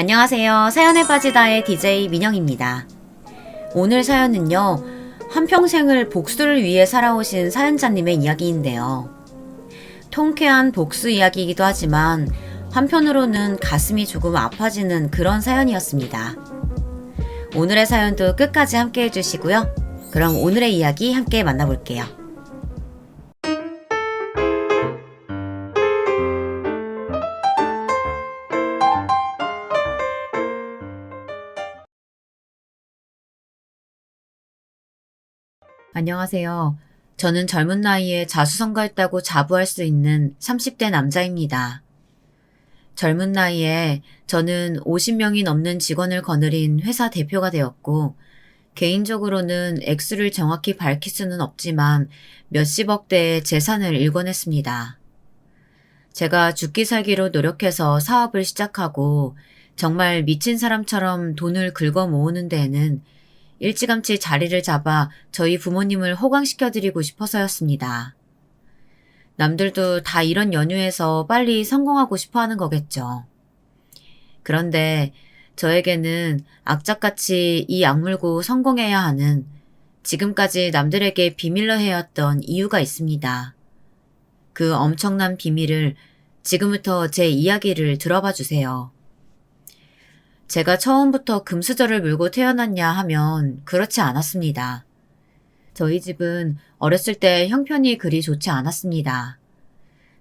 안녕하세요. 사연에 빠지다의 DJ 민영입니다. 오늘 사연은요, 한평생을 복수를 위해 살아오신 사연자님의 이야기인데요. 통쾌한 복수 이야기이기도 하지만 한편으로는 가슴이 조금 아파지는 그런 사연이었습니다. 오늘의 사연도 끝까지 함께 해주시고요. 그럼 오늘의 이야기 함께 만나볼게요. 안녕하세요. 저는 젊은 나이에 자수성가했다고 자부할 수 있는 30대 남자입니다. 젊은 나이에 저는 50명이 넘는 직원을 거느린 회사 대표가 되었고, 개인적으로는 액수를 정확히 밝힐 수는 없지만 몇십억 대의 재산을 일궈냈습니다. 제가 죽기 살기로 노력해서 사업을 시작하고 정말 미친 사람처럼 돈을 긁어 모으는 데에는 일찌감치 자리를 잡아 저희 부모님을 호강시켜드리고 싶어서였습니다. 남들도 다 이런 연유에서 빨리 성공하고 싶어 하는 거겠죠. 그런데 저에게는 악착같이 이 악물고 성공해야 하는, 지금까지 남들에게 비밀로 해왔던 이유가 있습니다. 그 엄청난 비밀을 지금부터 제 이야기를 들어봐 주세요. 제가 처음부터 금수저를 물고 태어났냐 하면 그렇지 않았습니다. 저희 집은 어렸을 때 형편이 그리 좋지 않았습니다.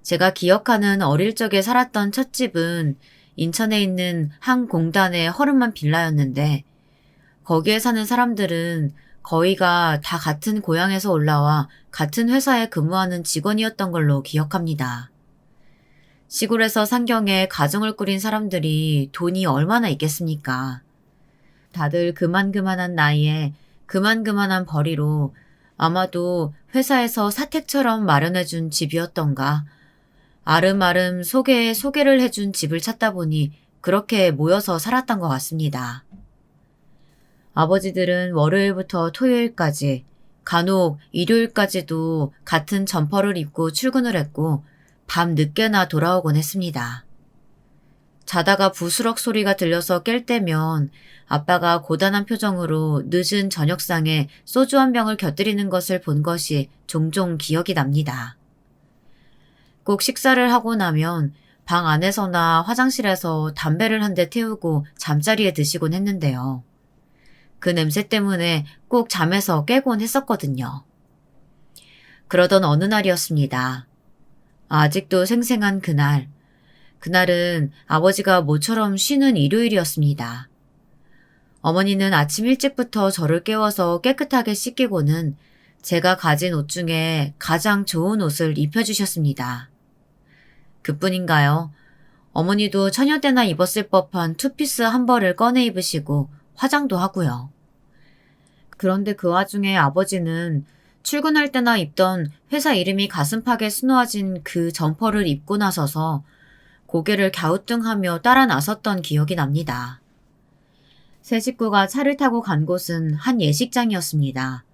제가 기억하는 어릴 적에 살았던 첫 집은 인천에 있는 한 공단의 허름한 빌라였는데, 거기에 사는 사람들은 거의가 다 같은 고향에서 올라와 같은 회사에 근무하는 직원이었던 걸로 기억합니다. 시골에서 상경에 가정을 꾸린 사람들이 돈이 얼마나 있겠습니까? 다들 그만한 나이에 그만한 벌이로 아마도 회사에서 사택처럼 마련해준 집이었던가, 아름아름 소개에 소개를 해준 집을 찾다 보니 그렇게 모여서 살았던 것 같습니다. 아버지들은 월요일부터 토요일까지, 간혹 일요일까지도 같은 점퍼를 입고 출근을 했고 밤 늦게나 돌아오곤 했습니다. 자다가 부스럭 소리가 들려서 깰 때면 아빠가 고단한 표정으로 늦은 저녁상에 소주 한 병을 곁들이는 것을 본 것이 종종 기억이 납니다. 꼭 식사를 하고 나면 방 안에서나 화장실에서 담배를 한 대 태우고 잠자리에 드시곤 했는데요. 그 냄새 때문에 꼭 잠에서 깨곤 했었거든요. 그러던 어느 날이었습니다. 아직도 생생한 그날. 그날은 아버지가 모처럼 쉬는 일요일이었습니다. 어머니는 아침 일찍부터 저를 깨워서 깨끗하게 씻기고는 제가 가진 옷 중에 가장 좋은 옷을 입혀주셨습니다. 그뿐인가요? 어머니도 처녀 때나 입었을 법한 투피스 한 벌을 꺼내 입으시고 화장도 하고요. 그런데 그 와중에 아버지는 출근할 때나 입던 회사 이름이 가슴팍에 수놓아진 그 점퍼를 입고 나서서 고개를 갸우뚱하며 따라 나섰던 기억이 납니다. 세 식구가 차를 타고 간 곳은 한 예식장이었습니다.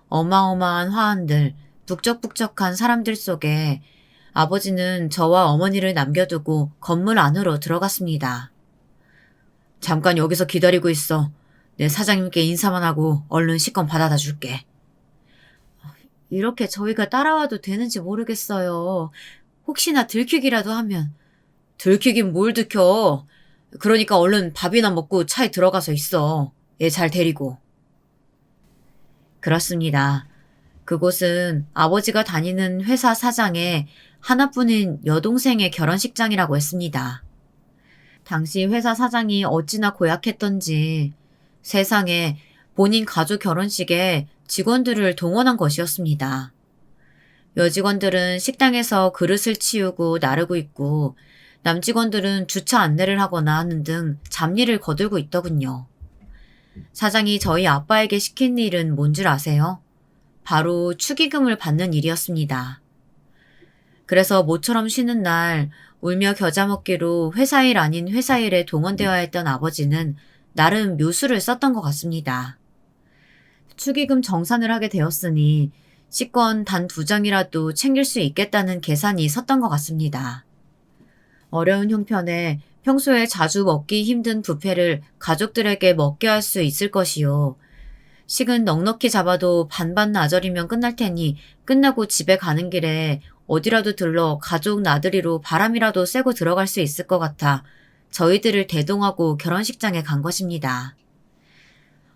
어마어마한 화환들, 북적북적한 사람들 속에 아버지는 저와 어머니를 남겨두고 건물 안으로 들어갔습니다. 잠깐 여기서 기다리고 있어. 내 사장님께 인사만 하고 얼른 식권 받아다 줄게. 이렇게 저희가 따라와도 되는지 모르겠어요. 혹시나 들키기라도 하면. 들키긴 뭘 들켜. 그러니까 얼른 밥이나 먹고 차에 들어가서 있어. 얘 잘 데리고. 그렇습니다. 그곳은 아버지가 다니는 회사 사장의 하나뿐인 여동생의 결혼식장이라고 했습니다. 당시 회사 사장이 어찌나 고약했던지 세상에 본인 가족 결혼식에 직원들을 동원한 것이었습니다. 여직원들은 식당에서 그릇을 치우고 나르고 있고 남직원들은 주차 안내를 하거나 하는 등 잡일을 거들고 있더군요. 사장이 저희 아빠에게 시킨 일은 뭔 줄 아세요? 바로 축의금을 받는 일이었습니다. 그래서 모처럼 쉬는 날 울며 겨자 먹기로 회사 일 아닌 회사 일에 동원되어야 했던 아버지는 나름 묘수를 썼던 것 같습니다. 축의금 정산을 하게 되었으니 식권 단 2장이라도 챙길 수 있겠다는 계산이 섰던 것 같습니다. 어려운 형편에 평소에 자주 먹기 힘든 뷔페를 가족들에게 먹게 할 수 있을 것이요. 식은 넉넉히 잡아도 반반 나절이면 끝날 테니 끝나고 집에 가는 길에 어디라도 들러 가족 나들이로 바람이라도 쐬고 들어갈 수 있을 것 같아 저희들을 대동하고 결혼식장에 간 것입니다.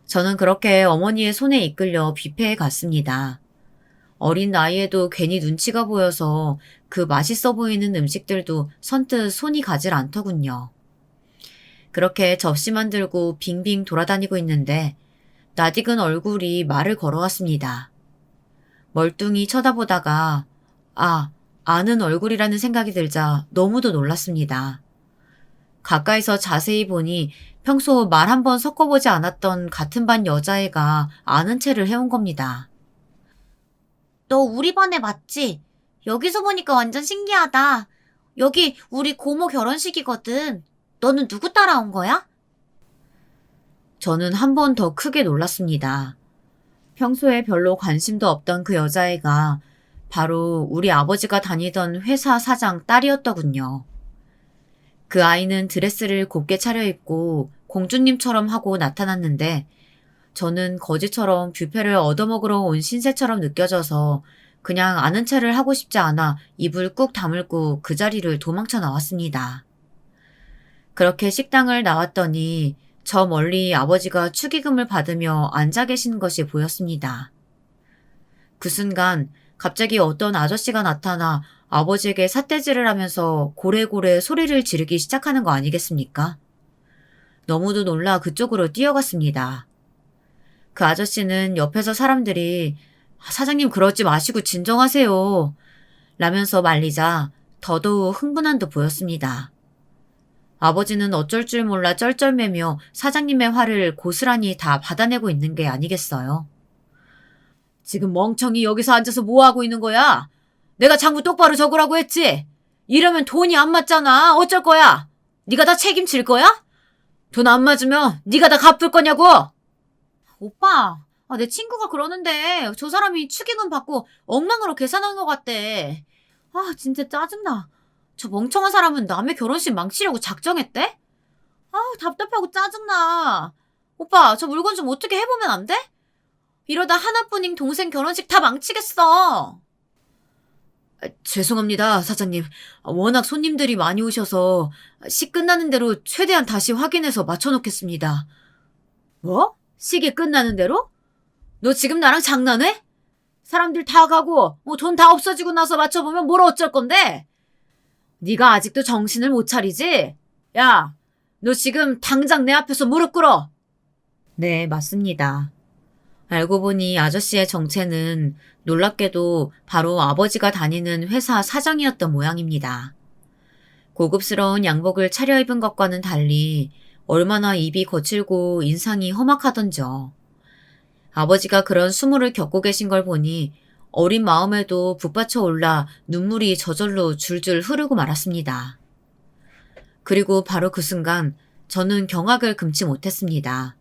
저는 그렇게 어머니의 손에 이끌려 뷔페에 갔습니다. 어린 나이에도 괜히 눈치가 보여서 그 맛있어 보이는 음식들도 선뜻 손이 가질 않더군요. 그렇게 접시만 들고 빙빙 돌아다니고 있는데 낯익은 얼굴이 말을 걸어왔습니다. 멀뚱히 쳐다보다가 아는 얼굴이라는 생각이 들자 너무도 놀랐습니다. 가까이서 자세히 보니 평소 말 한 번 섞어보지 않았던 같은 반 여자애가 아는 체를 해온 겁니다. 너 우리 반에 맞지? 여기서 보니까 완전 신기하다. 여기 우리 고모 결혼식이거든. 너는 누구 따라온 거야? 저는 한 번 더 크게 놀랐습니다. 평소에 별로 관심도 없던 그 여자애가 바로 우리 아버지가 다니던 회사 사장 딸이었더군요. 그 아이는 드레스를 곱게 차려입고 공주님처럼 하고 나타났는데 저는 거지처럼 뷔페를 얻어먹으러 온 신세처럼 느껴져서 그냥 아는 체를 하고 싶지 않아 입을 꾹 다물고 그 자리를 도망쳐 나왔습니다. 그렇게 식당을 나왔더니 저 멀리 아버지가 축의금을 받으며 앉아 계시는 것이 보였습니다. 그 순간 갑자기 어떤 아저씨가 나타나 아버지에게 삿대질을 하면서 고래고래 소리를 지르기 시작하는 거 아니겠습니까? 너무도 놀라 그쪽으로 뛰어갔습니다. 그 아저씨는 옆에서 사람들이 사장님 그러지 마시고 진정하세요 라면서 말리자 더더욱 흥분한 듯 보였습니다. 아버지는 어쩔 줄 몰라 쩔쩔매며 사장님의 화를 고스란히 다 받아내고 있는 게 아니겠어요. 지금 멍청이 여기서 앉아서 뭐하고 있는 거야? 내가 장부 똑바로 적으라고 했지? 이러면 돈이 안 맞잖아. 어쩔 거야? 네가 다 책임질 거야? 돈 안 맞으면 네가 다 갚을 거냐고? 오빠, 내 친구가 그러는데 저 사람이 축의금 받고 엉망으로 계산한 것 같대. 진짜 짜증나. 저 멍청한 사람은 남의 결혼식 망치려고 작정했대? 답답하고 짜증나. 오빠, 저 물건 좀 어떻게 해보면 안 돼? 이러다 하나뿐인 동생 결혼식 다 망치겠어. 죄송합니다, 사장님. 워낙 손님들이 많이 오셔서 식 끝나는 대로 최대한 다시 확인해서 맞춰놓겠습니다. 뭐? 식이 끝나는 대로? 너 지금 나랑 장난해? 사람들 다 가고 돈 다 없어지고 나서 맞춰보면 뭘 어쩔 건데? 네가 아직도 정신을 못 차리지? 야, 너 지금 당장 내 앞에서 무릎 꿇어. 네, 맞습니다. 알고 보니 아저씨의 정체는 놀랍게도 바로 아버지가 다니는 회사 사장이었던 모양입니다. 고급스러운 양복을 차려입은 것과는 달리 얼마나 입이 거칠고 인상이 험악하던져. 아버지가 그런 수모를 겪고 계신 걸 보니 어린 마음에도 북받쳐 올라 눈물이 저절로 줄줄 흐르고 말았습니다. 그리고 바로 그 순간 저는 경악을 금치 못했습니다.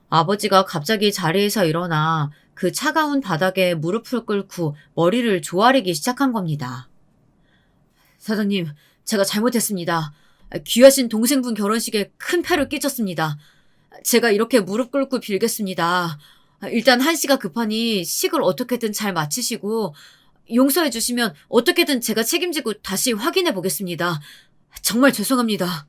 아버지가 갑자기 자리에서 일어나 그 차가운 바닥에 무릎을 꿇고 머리를 조아리기 시작한 겁니다. 사장님, 제가 잘못했습니다. 귀하신 동생분 결혼식에 큰 폐를 끼쳤습니다. 제가 이렇게 무릎 꿇고 빌겠습니다. 일단 한시가 급하니 식을 어떻게든 잘 마치시고 용서해 주시면 어떻게든 제가 책임지고 다시 확인해 보겠습니다. 정말 죄송합니다.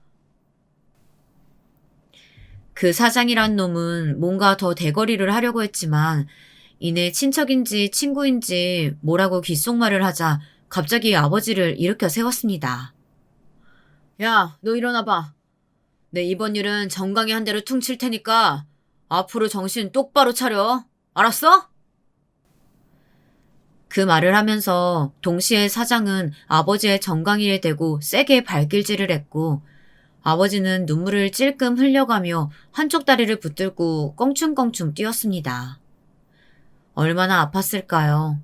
그 사장이란 놈은 뭔가 더 대거리를 하려고 했지만 이내 친척인지 친구인지 뭐라고 귓속말을 하자 갑자기 아버지를 일으켜 세웠습니다. 야, 너 일어나봐. 내 이번 일은 정강이 한 대로 퉁칠 테니까 앞으로 정신 똑바로 차려. 알았어? 그 말을 하면서 동시에 사장은 아버지의 정강이를 대고 세게 발길질을 했고 아버지는 눈물을 찔끔 흘려가며 한쪽 다리를 붙들고 껑충껑충 뛰었습니다. 얼마나 아팠을까요?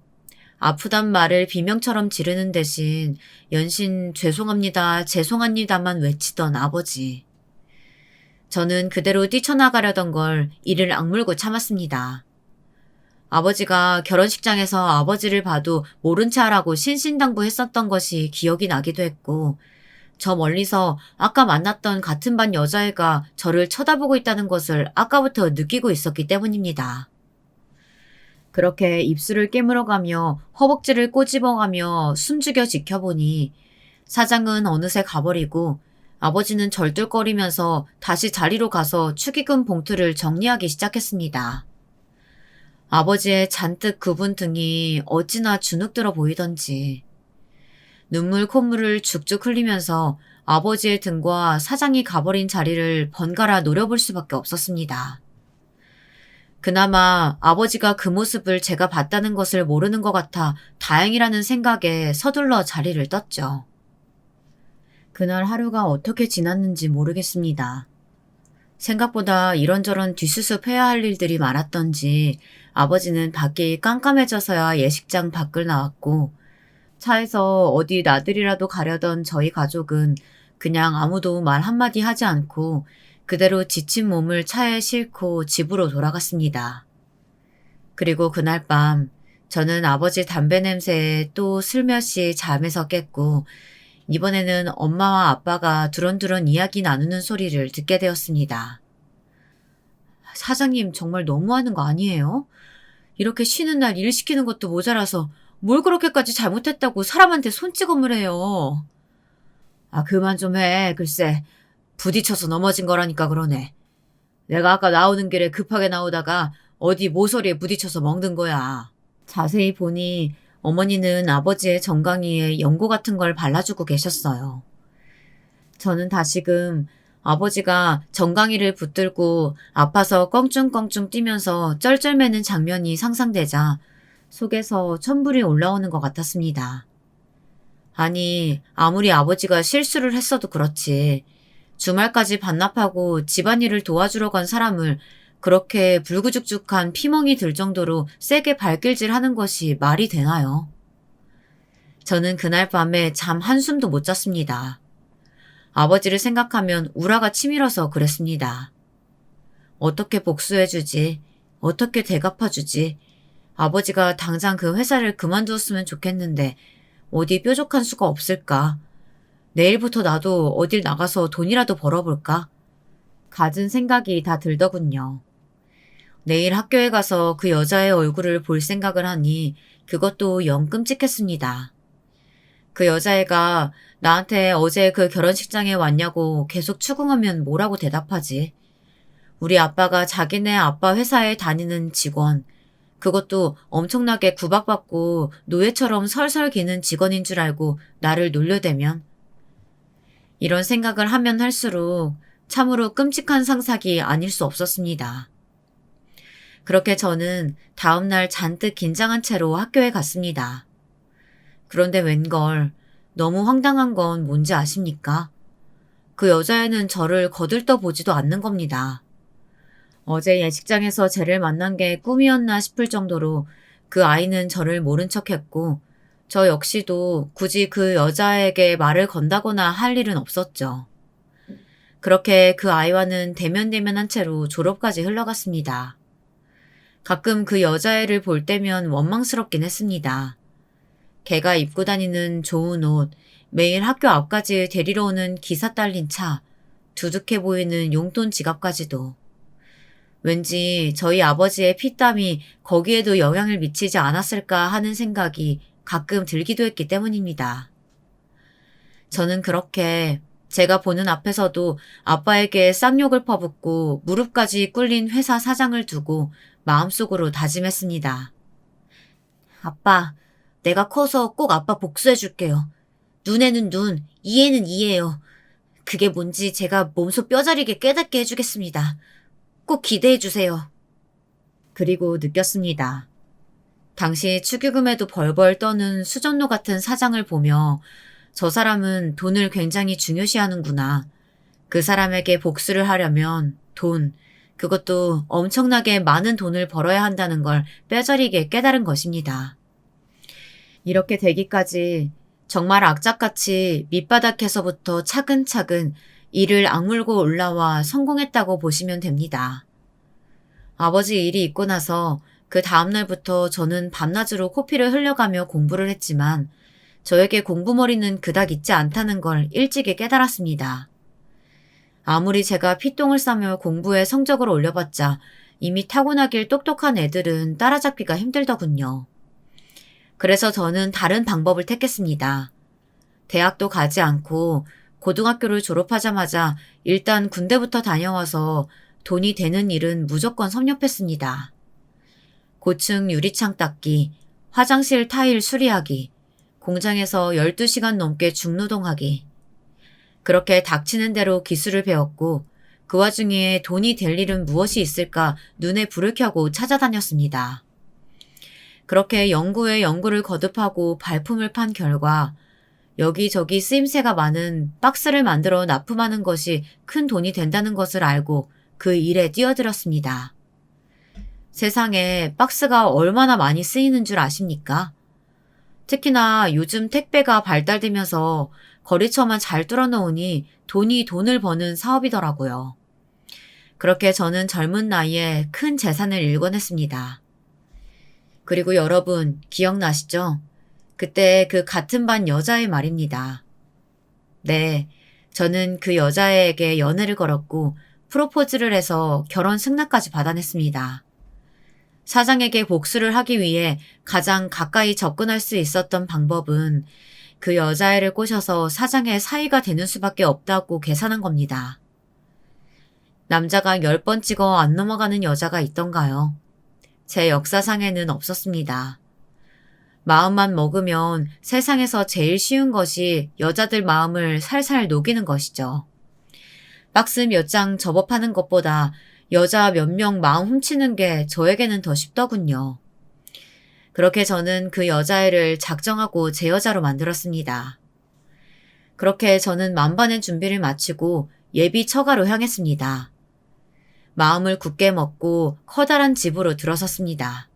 아프단 말을 비명처럼 지르는 대신 연신 죄송합니다, 죄송합니다만 외치던 아버지. 저는 그대로 뛰쳐나가려던 걸 이를 악물고 참았습니다. 아버지가 결혼식장에서 아버지를 봐도 모른 체 하라고 신신당부했었던 것이 기억이 나기도 했고 저 멀리서 아까 만났던 같은 반 여자애가 저를 쳐다보고 있다는 것을 아까부터 느끼고 있었기 때문입니다. 그렇게 입술을 깨물어가며 허벅지를 꼬집어가며 숨죽여 지켜보니 사장은 어느새 가버리고 아버지는 절뚝거리면서 다시 자리로 가서 축의금 봉투를 정리하기 시작했습니다. 아버지의 잔뜩 굽은 등이 어찌나 주눅들어 보이던지 눈물 콧물을 죽죽 흘리면서 아버지의 등과 사장이 가버린 자리를 번갈아 노려볼 수밖에 없었습니다. 그나마 아버지가 그 모습을 제가 봤다는 것을 모르는 것 같아 다행이라는 생각에 서둘러 자리를 떴죠. 그날 하루가 어떻게 지났는지 모르겠습니다. 생각보다 이런저런 뒤수습해야 할 일들이 많았던지 아버지는 밖이 깜깜해져서야 예식장 밖을 나왔고 차에서 어디 나들이라도 가려던 저희 가족은 그냥 아무도 말 한마디 하지 않고 그대로 지친 몸을 차에 싣고 집으로 돌아갔습니다. 그리고 그날 밤 저는 아버지 담배 냄새에 또 슬며시 잠에서 깼고 이번에는 엄마와 아빠가 두런두런 이야기 나누는 소리를 듣게 되었습니다. 사장님 정말 너무하는 거 아니에요? 이렇게 쉬는 날 일 시키는 것도 모자라서 뭘 그렇게까지 잘못했다고 사람한테 손찌검을 해요. 아, 그만 좀 해. 글쎄, 부딪혀서 넘어진 거라니까 그러네. 내가 아까 나오는 길에 급하게 나오다가 어디 모서리에 부딪혀서 멍든 거야. 자세히 보니 어머니는 아버지의 정강이에 연고 같은 걸 발라주고 계셨어요. 저는 다시금 아버지가 정강이를 붙들고 아파서 껑충껑충 뛰면서 쩔쩔매는 장면이 상상되자 속에서 천불이 올라오는 것 같았습니다. 아니, 아무리 아버지가 실수를 했어도 그렇지. 주말까지 반납하고 집안일을 도와주러 간 사람을 그렇게 불구죽죽한 피멍이 들 정도로 세게 발길질하는 것이 말이 되나요? 저는 그날 밤에 잠 한숨도 못 잤습니다. 아버지를 생각하면 우라가 치밀어서 그랬습니다. 어떻게 복수해주지? 어떻게 대갚아주지? 아버지가 당장 그 회사를 그만두었으면 좋겠는데 어디 뾰족한 수가 없을까? 내일부터 나도 어딜 나가서 돈이라도 벌어볼까? 갖은 생각이 다 들더군요. 내일 학교에 가서 그 여자의 얼굴을 볼 생각을 하니 그것도 영 끔찍했습니다. 그 여자애가 나한테 어제 그 결혼식장에 왔냐고 계속 추궁하면 뭐라고 대답하지? 우리 아빠가 자기네 아빠 회사에 다니는 직원, 그것도 엄청나게 구박받고 노예처럼 설설 기는 직원인 줄 알고 나를 놀려대면? 이런 생각을 하면 할수록 참으로 끔찍한 상상이 아닐 수 없었습니다. 그렇게 저는 다음날 잔뜩 긴장한 채로 학교에 갔습니다. 그런데 웬걸 너무 황당한 건 뭔지 아십니까? 그 여자애는 저를 거들떠 보지도 않는 겁니다. 어제 예식장에서 쟤를 만난 게 꿈이었나 싶을 정도로 그 아이는 저를 모른 척했고 저 역시도 굳이 그 여자에게 말을 건다거나 할 일은 없었죠. 그렇게 그 아이와는 대면대면한 채로 졸업까지 흘러갔습니다. 가끔 그 여자애를 볼 때면 원망스럽긴 했습니다. 걔가 입고 다니는 좋은 옷, 매일 학교 앞까지 데리러 오는 기사 딸린 차, 두둑해 보이는 용돈 지갑까지도. 왠지 저희 아버지의 피땀이 거기에도 영향을 미치지 않았을까 하는 생각이 가끔 들기도 했기 때문입니다. 저는 그렇게 제가 보는 앞에서도 아빠에게 쌍욕을 퍼붓고 무릎까지 꿇린 회사 사장을 두고 마음속으로 다짐했습니다. 아빠, 내가 커서 꼭 아빠 복수해줄게요. 눈에는 눈, 이에는 이예요. 그게 뭔지 제가 몸소 뼈저리게 깨닫게 해주겠습니다. 꼭 기대해주세요. 그리고 느꼈습니다. 당시 축의금에도 벌벌 떠는 수전노 같은 사장을 보며 저 사람은 돈을 굉장히 중요시하는구나. 그 사람에게 복수를 하려면 돈, 그것도 엄청나게 많은 돈을 벌어야 한다는 걸 뼈저리게 깨달은 것입니다. 이렇게 되기까지 정말 악착같이 밑바닥에서부터 차근차근 이를 악물고 올라와 성공했다고 보시면 됩니다. 아버지 일이 있고 나서 그 다음날부터 저는 밤낮으로 코피를 흘려가며 공부를 했지만 저에게 공부머리는 그닥 있지 않다는 걸 일찍이 깨달았습니다. 아무리 제가 피똥을 싸며 공부에 성적을 올려봤자 이미 타고나길 똑똑한 애들은 따라잡기가 힘들더군요. 그래서 저는 다른 방법을 택했습니다. 대학도 가지 않고 고등학교를 졸업하자마자 일단 군대부터 다녀와서 돈이 되는 일은 무조건 섭렵했습니다. 고층 유리창 닦기, 화장실 타일 수리하기, 공장에서 12시간 넘게 중노동하기. 그렇게 닥치는 대로 기술을 배웠고 그 와중에 돈이 될 일은 무엇이 있을까 눈에 불을 켜고 찾아다녔습니다. 그렇게 연구에 연구를 거듭하고 발품을 판 결과 여기저기 쓰임새가 많은 박스를 만들어 납품하는 것이 큰 돈이 된다는 것을 알고 그 일에 뛰어들었습니다. 세상에 박스가 얼마나 많이 쓰이는 줄 아십니까? 특히나 요즘 택배가 발달되면서 거리처만 잘 뚫어놓으니 돈이 돈을 버는 사업이더라고요. 그렇게 저는 젊은 나이에 큰 재산을 일궈냈습니다. 그리고 여러분 기억나시죠? 그때 그 같은 반 여자의 말입니다. 네, 저는 그 여자에게 연애를 걸었고 프로포즈를 해서 결혼 승낙까지 받아냈습니다. 사장에게 복수를 하기 위해 가장 가까이 접근할 수 있었던 방법은 그 여자애를 꼬셔서 사장의 사위가 되는 수밖에 없다고 계산한 겁니다. 남자가 10번 찍어 안 넘어가는 여자가 있던가요? 제 역사상에는 없었습니다. 마음만 먹으면 세상에서 제일 쉬운 것이 여자들 마음을 살살 녹이는 것이죠. 박스 몇 장 접어 파는 것보다 여자 몇 명 마음 훔치는 게 저에게는 더 쉽더군요. 그렇게 저는 그 여자애를 작정하고 제 여자로 만들었습니다. 그렇게 저는 만반의 준비를 마치고 예비 처가로 향했습니다. 마음을 굳게 먹고 커다란 집으로 들어섰습니다.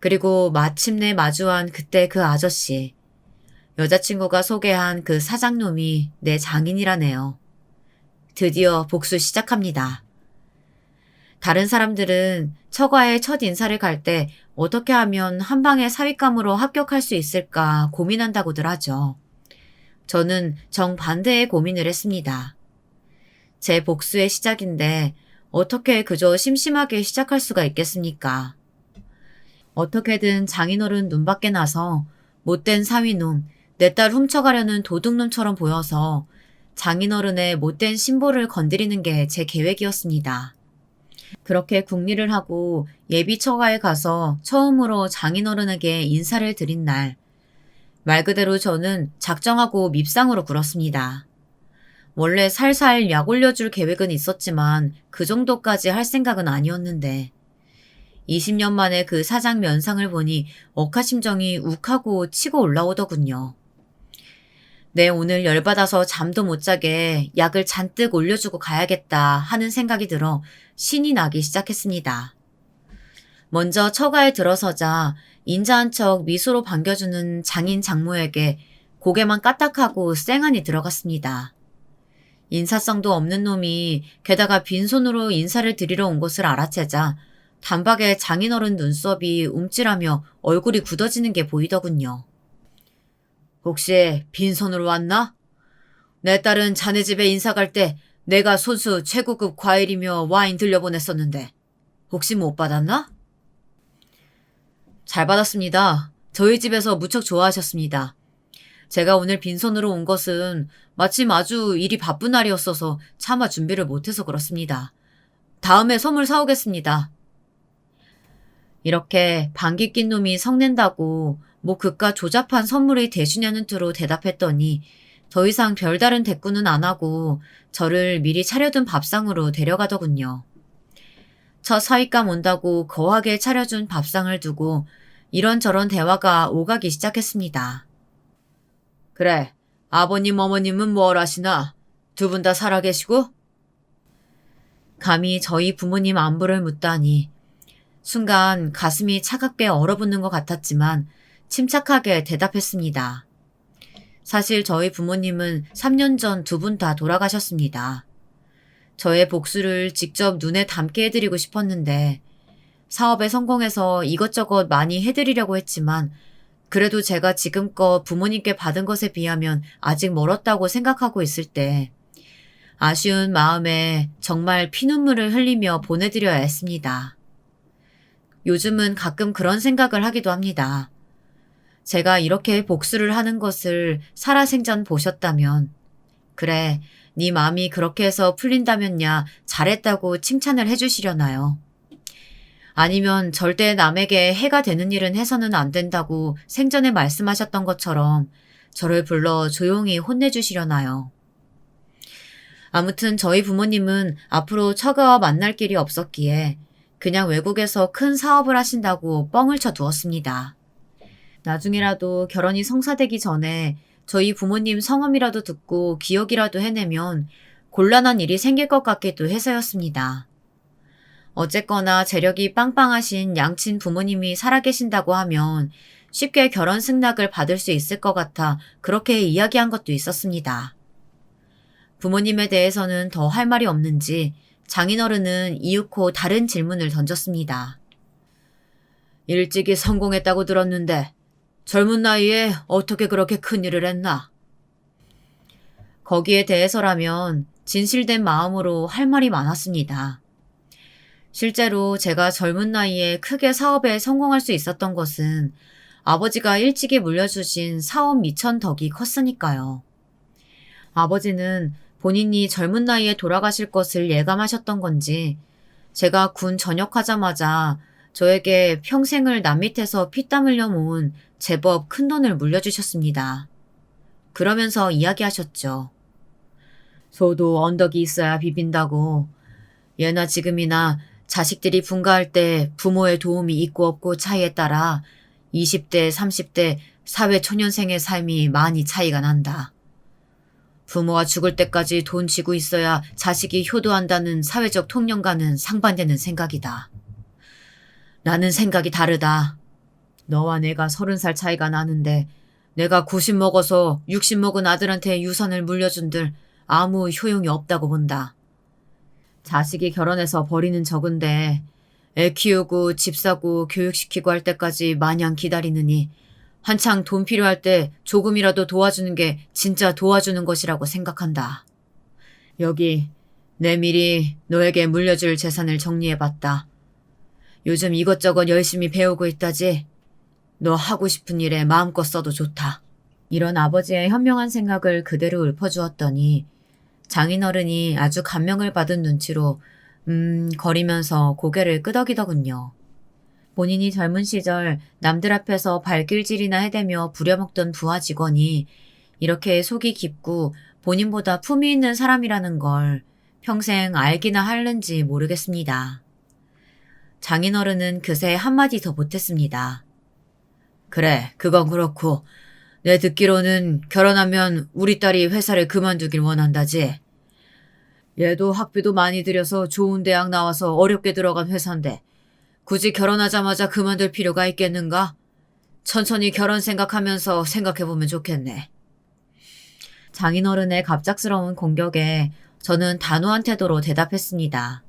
그리고 마침내 마주한 그때 그 아저씨, 여자친구가 소개한 그 사장놈이 내 장인이라네요. 드디어 복수 시작합니다. 다른 사람들은 처가에 첫 인사를 갈 때 어떻게 하면 한 방에 사윗감으로 합격할 수 있을까 고민한다고들 하죠. 저는 정반대의 고민을 했습니다. 제 복수의 시작인데 어떻게 그저 심심하게 시작할 수가 있겠습니까? 어떻게든 장인어른 눈밖에 나서 못된 사위놈, 내 딸 훔쳐가려는 도둑놈처럼 보여서 장인어른의 못된 신보를 건드리는 게 제 계획이었습니다. 그렇게 궁리를 하고 예비 처가에 가서 처음으로 장인어른에게 인사를 드린 날, 말 그대로 저는 작정하고 밉상으로 굴었습니다. 원래 살살 약 올려줄 계획은 있었지만 그 정도까지 할 생각은 아니었는데 20년 만에 그 사장 면상을 보니 억하심정이 욱하고 치고 올라오더군요. 네, 오늘 열받아서 잠도 못 자게 약을 잔뜩 올려주고 가야겠다 하는 생각이 들어 신이 나기 시작했습니다. 먼저 처가에 들어서자 인자한 척 미소로 반겨주는 장인 장모에게 고개만 까딱하고 쌩하니 들어갔습니다. 인사성도 없는 놈이 게다가 빈손으로 인사를 드리러 온 것을 알아채자 단박에 장인어른 눈썹이 움찔하며 얼굴이 굳어지는 게 보이더군요. 혹시 빈손으로 왔나? 내 딸은 자네 집에 인사 갈 때 내가 손수 최고급 과일이며 와인 들려보냈었는데 혹시 못 받았나? 잘 받았습니다. 저희 집에서 무척 좋아하셨습니다. 제가 오늘 빈손으로 온 것은 마침 아주 일이 바쁜 날이었어서 차마 준비를 못해서 그렇습니다. 다음에 선물 사오겠습니다. 이렇게 방귀 낀 놈이 성낸다고 뭐 그깟 조잡한 선물이 대주냐는 투로 대답했더니 더 이상 별다른 대꾸는 안 하고 저를 미리 차려둔 밥상으로 데려가더군요. 첫 사윗감 온다고 거하게 차려준 밥상을 두고 이런저런 대화가 오가기 시작했습니다. 그래, 아버님 어머님은 뭘 하시나? 두 분 다 살아계시고? 감히 저희 부모님 안부를 묻다니 순간 가슴이 차갑게 얼어붙는 것 같았지만 침착하게 대답했습니다. 사실 저희 부모님은 3년 전 두 분 다 돌아가셨습니다. 저의 복수를 직접 눈에 담게 해드리고 싶었는데 사업에 성공해서 이것저것 많이 해드리려고 했지만 그래도 제가 지금껏 부모님께 받은 것에 비하면 아직 멀었다고 생각하고 있을 때 아쉬운 마음에 정말 피눈물을 흘리며 보내드려야 했습니다. 요즘은 가끔 그런 생각을 하기도 합니다. 제가 이렇게 복수를 하는 것을 살아생전 보셨다면, 그래, 네 마음이 그렇게 해서 풀린다면야 잘했다고 칭찬을 해주시려나요? 아니면 절대 남에게 해가 되는 일은 해서는 안 된다고 생전에 말씀하셨던 것처럼 저를 불러 조용히 혼내주시려나요? 아무튼 저희 부모님은 앞으로 처가와 만날 길이 없었기에 그냥 외국에서 큰 사업을 하신다고 뻥을 쳐 두었습니다. 나중에라도 결혼이 성사되기 전에 저희 부모님 성함이라도 듣고 기억이라도 해내면 곤란한 일이 생길 것 같기도 해서였습니다. 어쨌거나 재력이 빵빵하신 양친 부모님이 살아계신다고 하면 쉽게 결혼 승낙을 받을 수 있을 것 같아 그렇게 이야기한 것도 있었습니다. 부모님에 대해서는 더 할 말이 없는지 장인어른은 이윽고 다른 질문을 던졌습니다. 일찍이 성공했다고 들었는데 젊은 나이에 어떻게 그렇게 큰일을 했나? 거기에 대해서라면 진실된 마음으로 할 말이 많았습니다. 실제로 제가 젊은 나이에 크게 사업에 성공할 수 있었던 것은 아버지가 일찍이 물려주신 사업 미천 덕이 컸으니까요. 아버지는 본인이 젊은 나이에 돌아가실 것을 예감하셨던 건지 제가 군 전역하자마자 저에게 평생을 남 밑에서 피땀 흘려 모은 제법 큰 돈을 물려주셨습니다. 그러면서 이야기하셨죠. 소도 언덕이 있어야 비빈다고. 예나 지금이나 자식들이 분가할 때 부모의 도움이 있고 없고 차이에 따라 20대, 30대 사회초년생의 삶이 많이 차이가 난다. 부모가 죽을 때까지 돈 쥐고 있어야 자식이 효도한다는 사회적 통념과는 상반되는 생각이다. 나는 생각이 다르다. 너와 내가 30살 차이가 나는데 내가 90 먹어서 60 먹은 아들한테 유산을 물려준들 아무 효용이 없다고 본다. 자식이 결혼해서 버리는 적은데 애 키우고 집 사고 교육시키고 할 때까지 마냥 기다리느니 한창 돈 필요할 때 조금이라도 도와주는 게 진짜 도와주는 것이라고 생각한다. 여기 내 미리 너에게 물려줄 재산을 정리해봤다. 요즘 이것저것 열심히 배우고 있다지. 너 하고 싶은 일에 마음껏 써도 좋다. 이런 아버지의 현명한 생각을 그대로 읊어주었더니 장인어른이 아주 감명을 받은 눈치로 거리면서 고개를 끄덕이더군요. 본인이 젊은 시절 남들 앞에서 발길질이나 해대며 부려먹던 부하 직원이 이렇게 속이 깊고 본인보다 품위 있는 사람이라는 걸 평생 알기나 할는지 모르겠습니다. 장인어른은 그새 한마디 더 못했습니다. 그래, 그건 그렇고 내 듣기로는 결혼하면 우리 딸이 회사를 그만두길 원한다지. 얘도 학비도 많이 들여서 좋은 대학 나와서 어렵게 들어간 회사인데 굳이 결혼하자마자 그만둘 필요가 있겠는가? 천천히 결혼 생각하면서 생각해보면 좋겠네. 장인어른의 갑작스러운 공격에 저는 단호한 태도로 대답했습니다.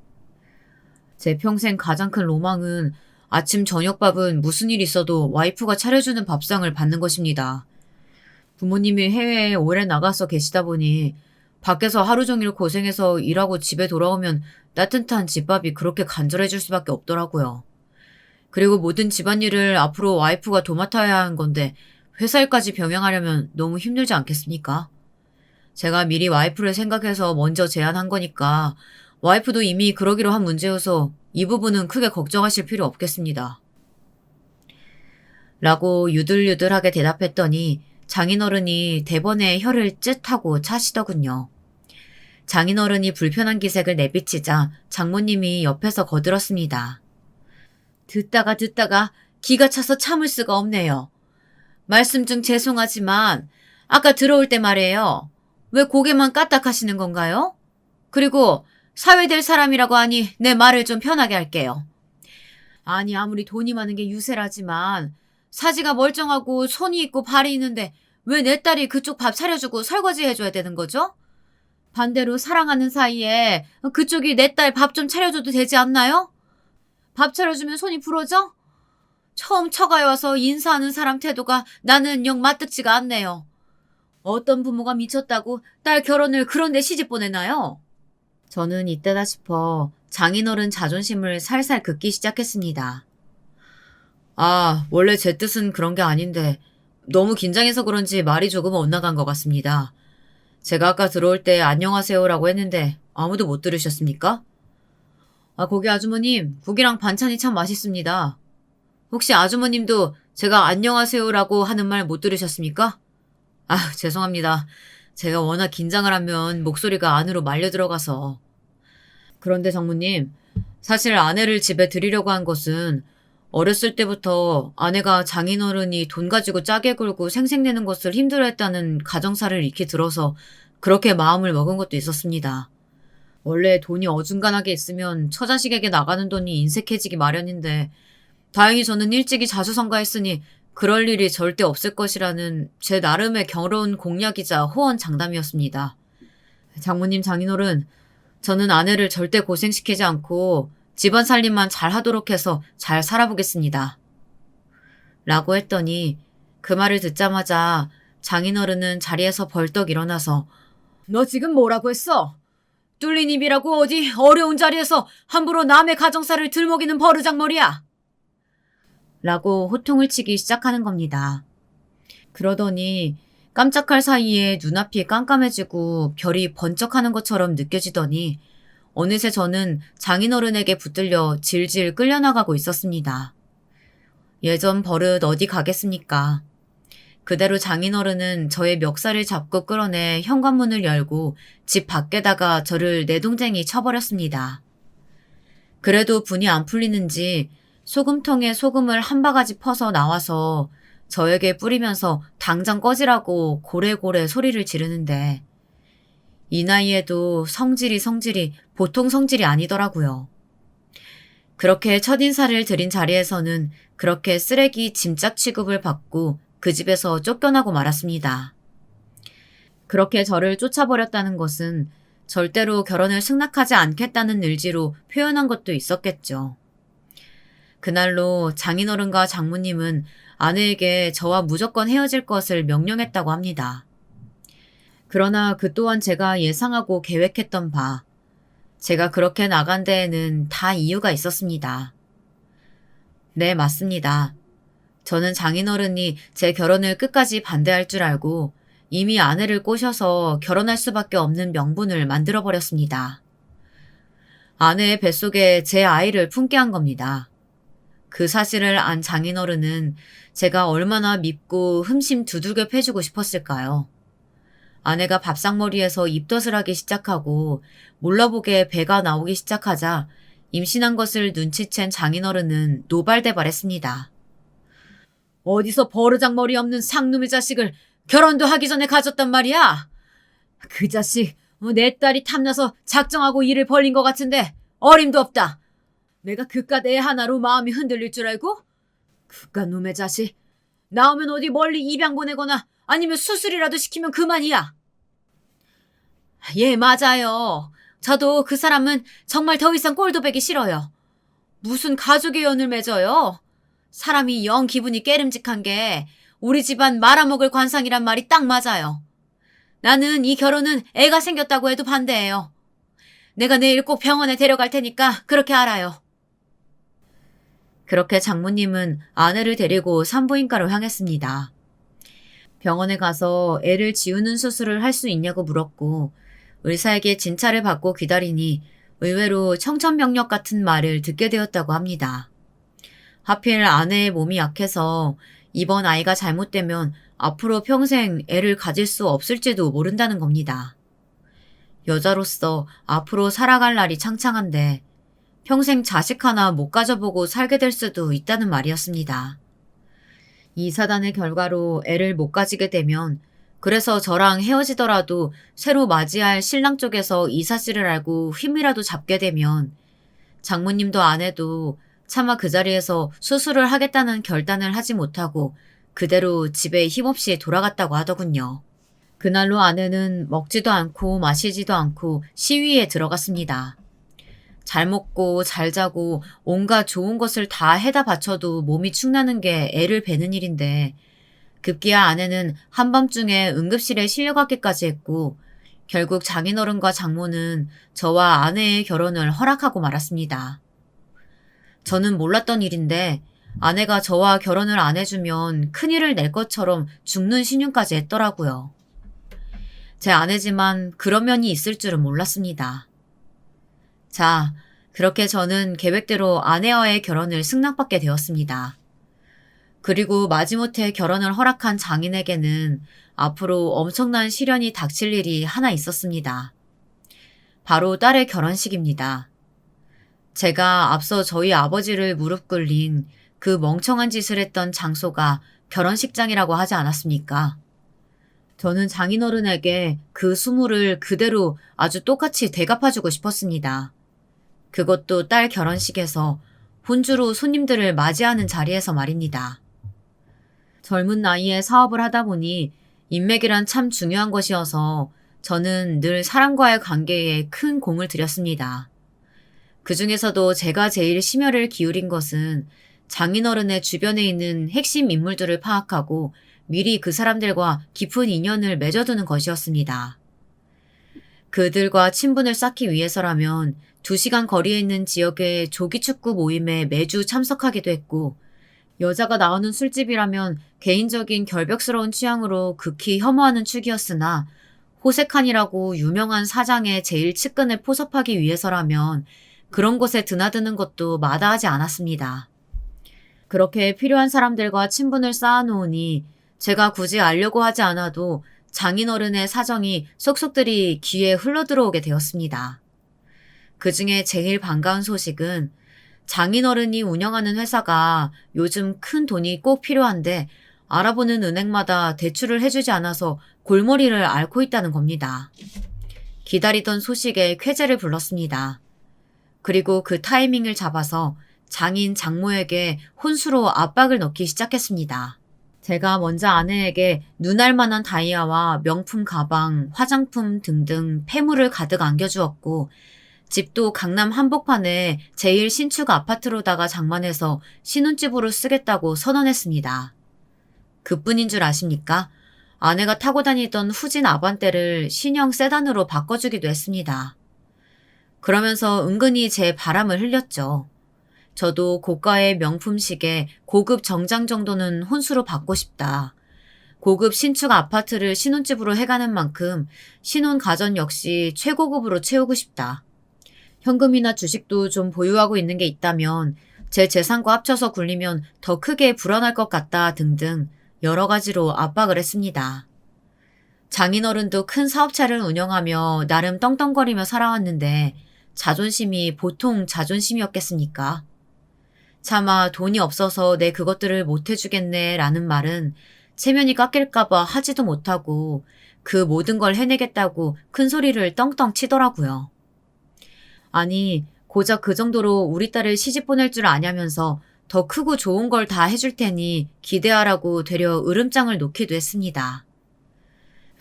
제 평생 가장 큰 로망은 아침 저녁밥은 무슨 일 있어도 와이프가 차려주는 밥상을 받는 것입니다. 부모님이 해외에 오래 나가서 계시다 보니 밖에서 하루 종일 고생해서 일하고 집에 돌아오면 따뜻한 집밥이 그렇게 간절해질 수밖에 없더라고요. 그리고 모든 집안일을 앞으로 와이프가 도맡아야 하는 건데 회사 일까지 병행하려면 너무 힘들지 않겠습니까? 제가 미리 와이프를 생각해서 먼저 제안한 거니까 와이프도 이미 그러기로 한 문제여서 이 부분은 크게 걱정하실 필요 없겠습니다. 라고 유들유들하게 대답했더니 장인어른이 대번에 혀를 쯧하고 차시더군요. 장인어른이 불편한 기색을 내비치자 장모님이 옆에서 거들었습니다. 듣다가 기가 차서 참을 수가 없네요. 말씀 중 죄송하지만 아까 들어올 때 말이에요. 왜 고개만 까딱하시는 건가요? 그리고 사회될 사람이라고 하니 내 말을 좀 편하게 할게요. 아니 아무리 돈이 많은 게 유세라지만 사지가 멀쩡하고 손이 있고 발이 있는데 왜 내 딸이 그쪽 밥 차려주고 설거지 해줘야 되는 거죠? 반대로 사랑하는 사이에 그쪽이 내 딸 밥 좀 차려줘도 되지 않나요? 밥 차려주면 손이 부러져? 처음 처가에 와서 인사하는 사람 태도가 나는 영 맞득지가 않네요. 어떤 부모가 미쳤다고 딸 결혼을 그런데 시집 보내나요? 저는 이때다 싶어 장인어른 자존심을 살살 긋기 시작했습니다. 아, 원래 제 뜻은 그런 게 아닌데 너무 긴장해서 그런지 말이 조금 엇나간 것 같습니다. 제가 아까 들어올 때 안녕하세요라고 했는데 아무도 못 들으셨습니까? 아, 고기 아주머님, 국이랑 반찬이 참 맛있습니다. 혹시 아주머님도 제가 안녕하세요라고 하는 말 못 들으셨습니까? 아, 죄송합니다. 제가 워낙 긴장을 하면 목소리가 안으로 말려 들어가서. 그런데 장모님, 사실 아내를 집에 들이려고 한 것은 어렸을 때부터 아내가 장인어른이 돈 가지고 짜게 굴고 생색내는 것을 힘들어했다는 가정사를 익히 들어서 그렇게 마음을 먹은 것도 있었습니다. 원래 돈이 어중간하게 있으면 처자식에게 나가는 돈이 인색해지기 마련인데 다행히 저는 일찍이 자수성가했으니 그럴 일이 절대 없을 것이라는 제 나름의 결혼 공약이자 호언 장담이었습니다. 장모님, 장인어른, 저는 아내를 절대 고생시키지 않고 집안 살림만 잘 하도록 해서 잘 살아보겠습니다. 라고 했더니 그 말을 듣자마자 장인어른은 자리에서 벌떡 일어나서 너 지금 뭐라고 했어? 뚫린 입이라고 어디 어려운 자리에서 함부로 남의 가정사를 들먹이는 버르장머리야? 라고 호통을 치기 시작하는 겁니다. 그러더니 깜짝할 사이에 눈앞이 깜깜해지고 별이 번쩍하는 것처럼 느껴지더니 어느새 저는 장인어른에게 붙들려 질질 끌려나가고 있었습니다. 예전 버릇 어디 가겠습니까? 그대로 장인어른은 저의 멱살을 잡고 끌어내 현관문을 열고 집 밖에다가 저를 내동댕이 쳐버렸습니다. 그래도 분이 안 풀리는지 소금통에 소금을 한 바가지 퍼서 나와서 저에게 뿌리면서 당장 꺼지라고 고래고래 소리를 지르는데 이 나이에도 성질이 보통 성질이 아니더라고요. 그렇게 첫인사를 드린 자리에서는 그렇게 쓰레기 짐짝 취급을 받고 그 집에서 쫓겨나고 말았습니다. 그렇게 저를 쫓아버렸다는 것은 절대로 결혼을 승낙하지 않겠다는 의지로 표현한 것도 있었겠죠. 그날로 장인어른과 장모님은 아내에게 저와 무조건 헤어질 것을 명령했다고 합니다. 그러나 그 또한 제가 예상하고 계획했던 바, 제가 그렇게 나간 데에는 다 이유가 있었습니다. 네, 맞습니다. 저는 장인어른이 제 결혼을 끝까지 반대할 줄 알고 이미 아내를 꼬셔서 결혼할 수밖에 없는 명분을 만들어버렸습니다. 아내의 뱃속에 제 아이를 품게 한 겁니다. 그 사실을 안 장인어른은 제가 얼마나 밉고 흠심 두들겨 패주고 싶었을까요? 아내가 밥상머리에서 입덧을 하기 시작하고 몰라보게 배가 나오기 시작하자 임신한 것을 눈치챈 장인어른은 노발대발했습니다. 어디서 버르장머리 없는 상놈의 자식을 결혼도 하기 전에 가졌단 말이야? 그 자식 내 딸이 탐나서 작정하고 일을 벌린 것 같은데 어림도 없다. 내가 그깟 애 하나로 마음이 흔들릴 줄 알고? 그깟 놈의 자식. 나오면 어디 멀리 입양 보내거나 아니면 수술이라도 시키면 그만이야. 예, 맞아요. 저도 그 사람은 정말 더 이상 꼴도 보기 싫어요. 무슨 가족의 연을 맺어요? 사람이 영 기분이 깨름직한 게 우리 집안 말아먹을 관상이란 말이 딱 맞아요. 나는 이 결혼은 애가 생겼다고 해도 반대해요. 내가 내일 꼭 병원에 데려갈 테니까 그렇게 알아요. 그렇게 장모님은 아내를 데리고 산부인과로 향했습니다. 병원에 가서 애를 지우는 수술을 할 수 있냐고 물었고 의사에게 진찰을 받고 기다리니 의외로 청천벽력 같은 말을 듣게 되었다고 합니다. 하필 아내의 몸이 약해서 이번 아이가 잘못되면 앞으로 평생 애를 가질 수 없을지도 모른다는 겁니다. 여자로서 앞으로 살아갈 날이 창창한데 평생 자식 하나 못 가져보고 살게 될 수도 있다는 말이었습니다. 이 사단의 결과로 애를 못 가지게 되면 그래서 저랑 헤어지더라도 새로 맞이할 신랑 쪽에서 이 사실을 알고 힘이라도 잡게 되면 장모님도 아내도 차마 그 자리에서 수술을 하겠다는 결단을 하지 못하고 그대로 집에 힘없이 돌아갔다고 하더군요. 그날로 아내는 먹지도 않고 마시지도 않고 시위에 들어갔습니다. 잘 먹고 잘 자고 온갖 좋은 것을 다 해다 바쳐도 몸이 축나는 게 애를 베는 일인데 급기야 아내는 한밤중에 응급실에 실려가기까지 했고 결국 장인어른과 장모는 저와 아내의 결혼을 허락하고 말았습니다. 저는 몰랐던 일인데 아내가 저와 결혼을 안 해주면 큰일을 낼 것처럼 죽는 신용까지 했더라고요. 제 아내지만 그런 면이 있을 줄은 몰랐습니다. 자, 그렇게 저는 계획대로 아내와의 결혼을 승낙받게 되었습니다. 그리고 마지못해 결혼을 허락한 장인에게는 앞으로 엄청난 시련이 닥칠 일이 하나 있었습니다. 바로 딸의 결혼식입니다. 제가 앞서 저희 아버지를 무릎 꿇린 그 멍청한 짓을 했던 장소가 결혼식장이라고 하지 않았습니까? 저는 장인어른에게 그 수모를 그대로 아주 똑같이 되갚아주고 싶었습니다. 그것도 딸 결혼식에서 혼주로 손님들을 맞이하는 자리에서 말입니다. 젊은 나이에 사업을 하다 보니 인맥이란 참 중요한 것이어서 저는 늘 사람과의 관계에 큰 공을 들였습니다. 그 중에서도 제가 제일 심혈을 기울인 것은 장인어른의 주변에 있는 핵심 인물들을 파악하고 미리 그 사람들과 깊은 인연을 맺어두는 것이었습니다. 그들과 친분을 쌓기 위해서라면 2시간 거리에 있는 지역의 조기축구 모임에 매주 참석하기도 했고 여자가 나오는 술집이라면 개인적인 결벽스러운 취향으로 극히 혐오하는 축이었으나 호색한이라고 유명한 사장의 제일 측근을 포섭하기 위해서라면 그런 곳에 드나드는 것도 마다하지 않았습니다. 그렇게 필요한 사람들과 친분을 쌓아놓으니 제가 굳이 알려고 하지 않아도 장인어른의 사정이 속속들이 귀에 흘러들어오게 되었습니다. 그 중에 제일 반가운 소식은 장인어른이 운영하는 회사가 요즘 큰 돈이 꼭 필요한데 알아보는 은행마다 대출을 해주지 않아서 골머리를 앓고 있다는 겁니다. 기다리던 소식에 쾌재를 불렀습니다. 그리고 그 타이밍을 잡아서 장인 장모에게 혼수로 압박을 넣기 시작했습니다. 제가 먼저 아내에게 눈알 만한 다이아와 명품 가방, 화장품 등등 폐물을 가득 안겨주었고 집도 강남 한복판에 제일 신축 아파트로다가 장만해서 신혼집으로 쓰겠다고 선언했습니다. 그뿐인 줄 아십니까? 아내가 타고 다니던 후진 아반떼를 신형 세단으로 바꿔주기도 했습니다. 그러면서 은근히 제 바람을 흘렸죠. 저도 고가의 명품 시계, 고급 정장 정도는 혼수로 받고 싶다. 고급 신축 아파트를 신혼집으로 해가는 만큼 신혼 가전 역시 최고급으로 채우고 싶다. 현금이나 주식도 좀 보유하고 있는 게 있다면 제 재산과 합쳐서 굴리면 더 크게 불어날 것 같다 등등 여러 가지로 압박을 했습니다. 장인어른도 큰 사업차를 운영하며 나름 떵떵거리며 살아왔는데 자존심이 보통 자존심이었겠습니까? 차마 돈이 없어서 내 그것들을 못 해주겠네 라는 말은 체면이 깎일까봐 하지도 못하고 그 모든 걸 해내겠다고 큰 소리를 떵떵 치더라고요. 아니, 고작 그 정도로 우리 딸을 시집 보낼 줄 아냐면서 더 크고 좋은 걸 다 해줄 테니 기대하라고 되려 으름장을 놓기도 했습니다.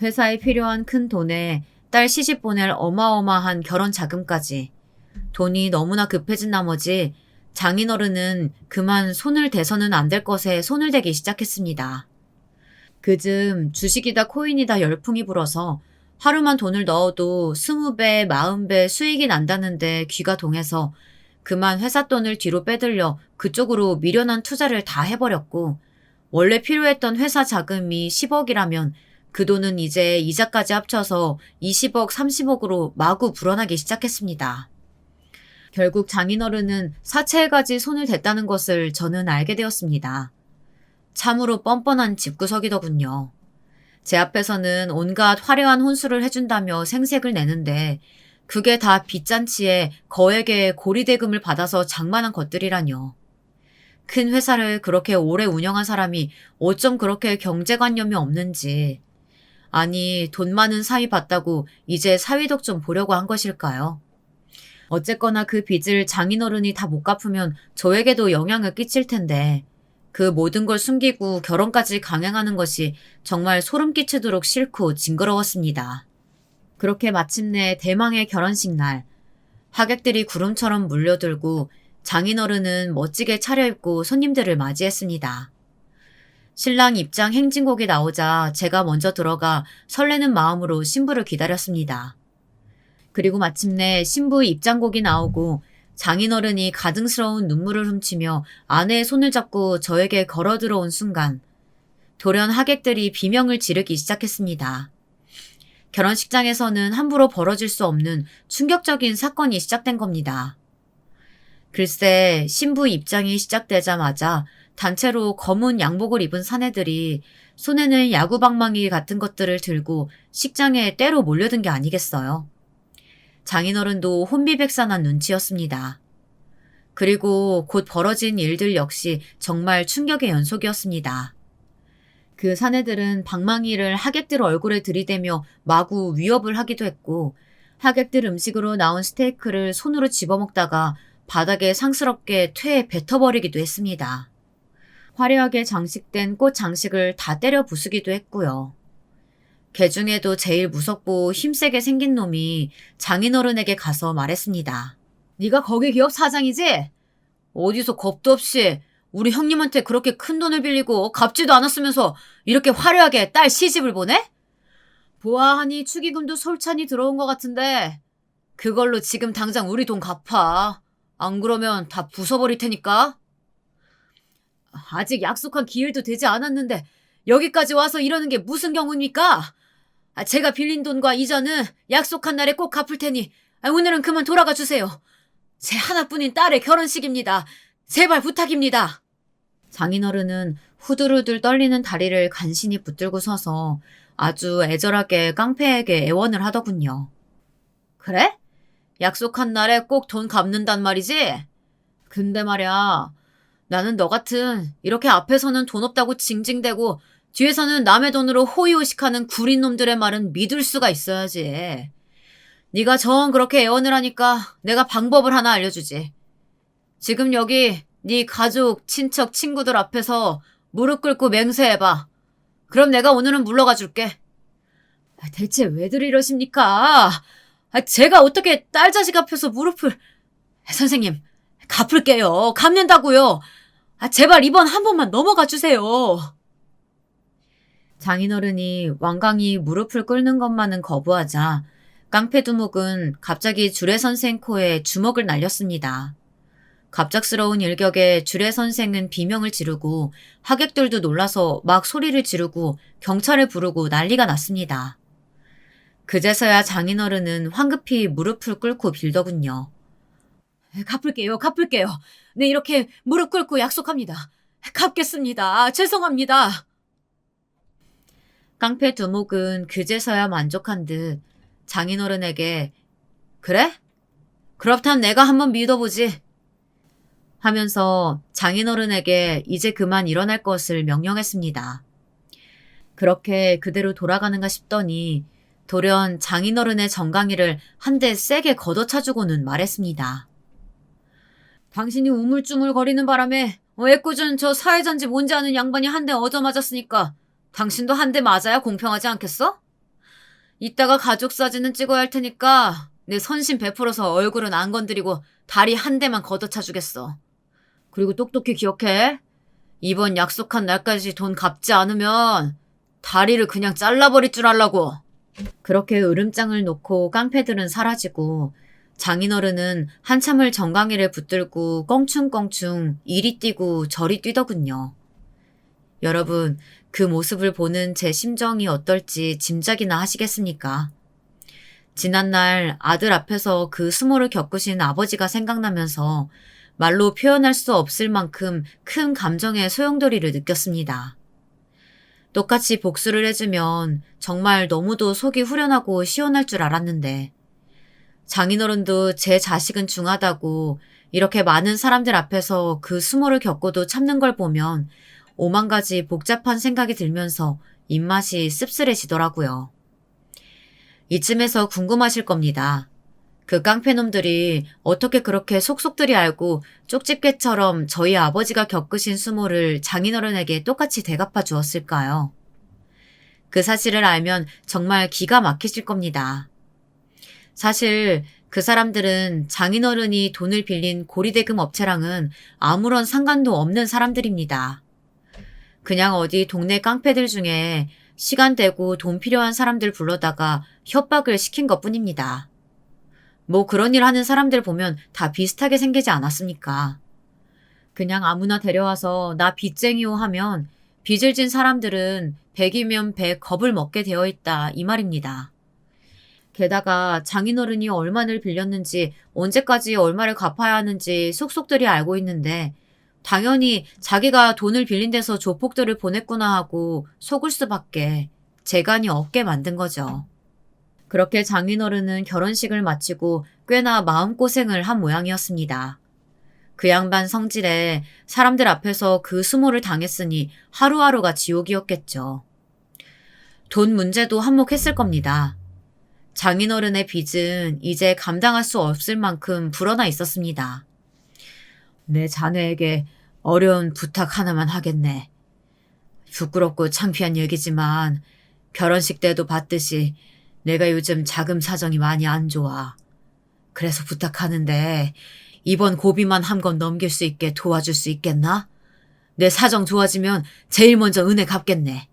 회사에 필요한 큰 돈에 딸 시집 보낼 어마어마한 결혼 자금까지 돈이 너무나 급해진 나머지 장인어른은 그만 손을 대서는 안 될 것에 손을 대기 시작했습니다. 그즘 주식이다 코인이다 열풍이 불어서 하루만 돈을 넣어도 20배, 40배 수익이 난다는데 귀가 동해서 그만 회사 돈을 뒤로 빼들려 그쪽으로 미련한 투자를 다 해버렸고 원래 필요했던 회사 자금이 10억이라면 그 돈은 이제 이자까지 합쳐서 20억, 30억으로 마구 불어나기 시작했습니다. 결국 장인어른은 사채에까지 손을 댔다는 것을 저는 알게 되었습니다. 참으로 뻔뻔한 집구석이더군요. 제 앞에서는 온갖 화려한 혼수를 해준다며 생색을 내는데 그게 다 빚잔치에 거액의 고리대금을 받아서 장만한 것들이라뇨. 큰 회사를 그렇게 오래 운영한 사람이 어쩜 그렇게 경제관념이 없는지. 아니, 돈 많은 사위 봤다고 이제 사위덕 좀 보려고 한 것일까요? 어쨌거나 그 빚을 장인어른이 다 못 갚으면 저에게도 영향을 끼칠 텐데 그 모든 걸 숨기고 결혼까지 강행하는 것이 정말 소름 끼치도록 싫고 징그러웠습니다. 그렇게 마침내 대망의 결혼식 날, 하객들이 구름처럼 몰려들고 장인어른은 멋지게 차려입고 손님들을 맞이했습니다. 신랑 입장 행진곡이 나오자 제가 먼저 들어가 설레는 마음으로 신부를 기다렸습니다. 그리고 마침내 신부 입장곡이 나오고 장인어른이 가증스러운 눈물을 훔치며 아내의 손을 잡고 저에게 걸어 들어온 순간 돌연 하객들이 비명을 지르기 시작했습니다. 결혼식장에서는 함부로 벌어질 수 없는 충격적인 사건이 시작된 겁니다. 글쎄, 신부 입장이 시작되자마자 단체로 검은 양복을 입은 사내들이 손에는 야구방망이 같은 것들을 들고 식장에 때로 몰려든 게 아니겠어요. 장인어른도 혼비백산한 눈치였습니다. 그리고 곧 벌어진 일들 역시 정말 충격의 연속이었습니다. 그 사내들은 방망이를 하객들 얼굴에 들이대며 마구 위협을 하기도 했고 하객들 음식으로 나온 스테이크를 손으로 집어먹다가 바닥에 상스럽게 퇴에 뱉어버리기도 했습니다. 화려하게 장식된 꽃 장식을 다 때려 부수기도 했고요. 개 중에도 제일 무섭고 힘세게 생긴 놈이 장인어른에게 가서 말했습니다. 네가 거기 기업 사장이지? 어디서 겁도 없이 우리 형님한테 그렇게 큰 돈을 빌리고 갚지도 않았으면서 이렇게 화려하게 딸 시집을 보내? 보아하니 축의금도 솔찬히 들어온 것 같은데 그걸로 지금 당장 우리 돈 갚아. 안 그러면 다 부숴버릴 테니까. 아직 약속한 기일도 되지 않았는데 여기까지 와서 이러는 게 무슨 경우입니까? 제가 빌린 돈과 이자는 약속한 날에 꼭 갚을 테니 오늘은 그만 돌아가 주세요. 제 하나뿐인 딸의 결혼식입니다. 제발 부탁입니다. 장인어른은 후들후들 떨리는 다리를 간신히 붙들고 서서 아주 애절하게 깡패에게 애원을 하더군요. 그래? 약속한 날에 꼭 돈 갚는단 말이지? 근데 말야, 나는 너 같은 이렇게 앞에서는 돈 없다고 징징대고 뒤에서는 남의 돈으로 호의호식하는 구린 놈들의 말은 믿을 수가 있어야지. 네가 정 그렇게 애원을 하니까 내가 방법을 하나 알려주지. 지금 여기 네 가족, 친척, 친구들 앞에서 무릎 꿇고 맹세해봐. 그럼 내가 오늘은 물러가 줄게. 대체 왜들 이러십니까? 제가 어떻게 딸 자식 앞에서 무릎을... 선생님, 갚을게요. 갚는다고요. 제발 이번 한 번만 넘어가 주세요. 장인어른이 완강히 무릎을 꿇는 것만은 거부하자 깡패 두목은 갑자기 주례 선생 코에 주먹을 날렸습니다. 갑작스러운 일격에 주례 선생은 비명을 지르고 하객들도 놀라서 막 소리를 지르고 경찰을 부르고 난리가 났습니다. 그제서야 장인어른은 황급히 무릎을 꿇고 빌더군요. 갚을게요. 네, 이렇게 무릎 꿇고 약속합니다. 갚겠습니다. 죄송합니다. 깡패 두목은 그제서야 만족한 듯 장인어른에게 그래? 그렇다면 내가 한번 믿어보지 하면서 장인어른에게 이제 그만 일어날 것을 명령했습니다. 그렇게 그대로 돌아가는가 싶더니 돌연 장인어른의 정강이를 한 대 세게 걷어차주고는 말했습니다. 당신이 우물쭈물거리는 바람에 애꿎은 저 사회자인지 뭔지 아는 양반이 한 대 얻어맞았으니까 당신도 한 대 맞아야 공평하지 않겠어? 이따가 가족 사진은 찍어야 할 테니까 내 선심 베풀어서 얼굴은 안 건드리고 다리 한 대만 걷어차주겠어. 그리고 똑똑히 기억해. 이번 약속한 날까지 돈 갚지 않으면 다리를 그냥 잘라버릴 줄 알라고. 그렇게 으름장을 놓고 깡패들은 사라지고 장인어른은 한참을 정강이를 붙들고 껑충껑충 이리 뛰고 저리 뛰더군요. 여러분, 그 모습을 보는 제 심정이 어떨지 짐작이나 하시겠습니까? 지난날 아들 앞에서 그 수모를 겪으신 아버지가 생각나면서 말로 표현할 수 없을 만큼 큰 감정의 소용돌이를 느꼈습니다. 똑같이 복수를 해주면 정말 너무도 속이 후련하고 시원할 줄 알았는데 장인어른도 제 자식은 중하다고 이렇게 많은 사람들 앞에서 그 수모를 겪고도 참는 걸 보면 오만 가지 복잡한 생각이 들면서 입맛이 씁쓸해지더라고요. 이쯤에서 궁금하실 겁니다. 그 깡패놈들이 어떻게 그렇게 속속들이 알고 쪽집게처럼 저희 아버지가 겪으신 수모를 장인어른에게 똑같이 대갚아 주었을까요? 그 사실을 알면 정말 기가 막히실 겁니다. 사실 그 사람들은 장인어른이 돈을 빌린 고리대금 업체랑은 아무런 상관도 없는 사람들입니다. 그냥 어디 동네 깡패들 중에 시간 되고 돈 필요한 사람들 불러다가 협박을 시킨 것뿐입니다. 뭐 그런 일 하는 사람들 보면 다 비슷하게 생기지 않았습니까? 그냥 아무나 데려와서 나 빚쟁이요 하면 빚을 진 사람들은 100이면 100 겁을 먹게 되어 있다 이 말입니다. 게다가 장인어른이 얼마를 빌렸는지 언제까지 얼마를 갚아야 하는지 속속들이 알고 있는데 당연히 자기가 돈을 빌린 데서 조폭들을 보냈구나 하고 속을 수밖에 재간이 없게 만든 거죠. 그렇게 장인어른은 결혼식을 마치고 꽤나 마음고생을 한 모양이었습니다. 그 양반 성질에 사람들 앞에서 그 수모를 당했으니 하루하루가 지옥이었겠죠. 돈 문제도 한몫했을 겁니다. 장인어른의 빚은 이제 감당할 수 없을 만큼 불어나 있었습니다. 내 자네에게 어려운 부탁 하나만 하겠네. 부끄럽고 창피한 얘기지만 결혼식 때도 봤듯이 내가 요즘 자금 사정이 많이 안 좋아. 그래서 부탁하는데 이번 고비만 한 건 넘길 수 있게 도와줄 수 있겠나? 내 사정 좋아지면 제일 먼저 은혜 갚겠네.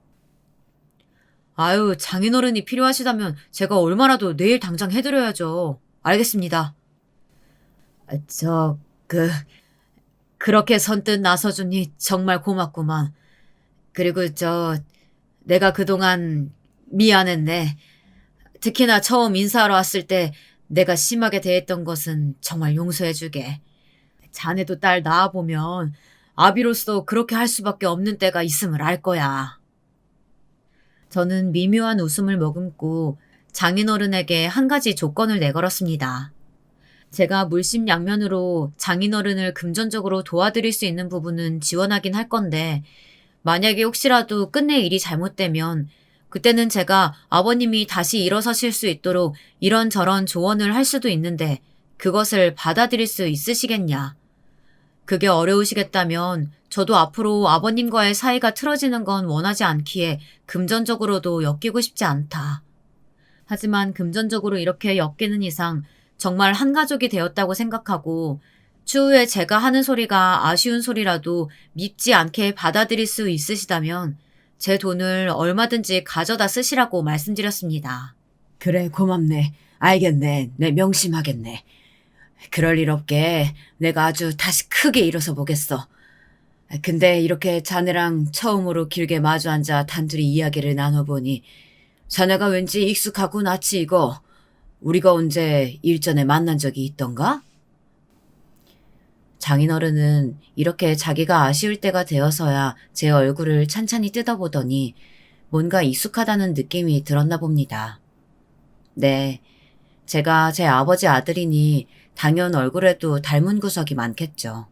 아유, 장인어른이 필요하시다면 제가 얼마라도 내일 당장 해드려야죠. 알겠습니다. 그렇게 선뜻 나서주니 정말 고맙구만. 그리고 내가 그동안 미안했네. 특히나 처음 인사하러 왔을 때 내가 심하게 대했던 것은 정말 용서해주게. 자네도 딸 낳아보면 아비로서 그렇게 할 수밖에 없는 때가 있음을 알 거야. 저는 미묘한 웃음을 머금고 장인어른에게 한 가지 조건을 내걸었습니다. 제가 물심양면으로 장인어른을 금전적으로 도와드릴 수 있는 부분은 지원하긴 할 건데 만약에 혹시라도 끝내 일이 잘못되면 그때는 제가 아버님이 다시 일어서실 수 있도록 이런저런 조언을 할 수도 있는데 그것을 받아들일 수 있으시겠냐. 그게 어려우시겠다면 저도 앞으로 아버님과의 사이가 틀어지는 건 원하지 않기에 금전적으로도 엮이고 싶지 않다. 하지만 금전적으로 이렇게 엮이는 이상 정말 한 가족이 되었다고 생각하고 추후에 제가 하는 소리가 아쉬운 소리라도 밉지 않게 받아들일 수 있으시다면 제 돈을 얼마든지 가져다 쓰시라고 말씀드렸습니다. 그래, 고맙네. 알겠네. 내 명심하겠네. 그럴 일 없게 내가 아주 다시 크게 일어서 보겠어. 근데 이렇게 자네랑 처음으로 길게 마주 앉아 단둘이 이야기를 나눠보니 자네가 왠지 익숙하고 낯이 익어. 우리가 언제 일전에 만난 적이 있던가? 장인어른은 이렇게 자기가 아쉬울 때가 되어서야 제 얼굴을 찬찬히 뜯어보더니 뭔가 익숙하다는 느낌이 들었나 봅니다. 네, 제가 제 아버지 아들이니 당연 얼굴에도 닮은 구석이 많겠죠.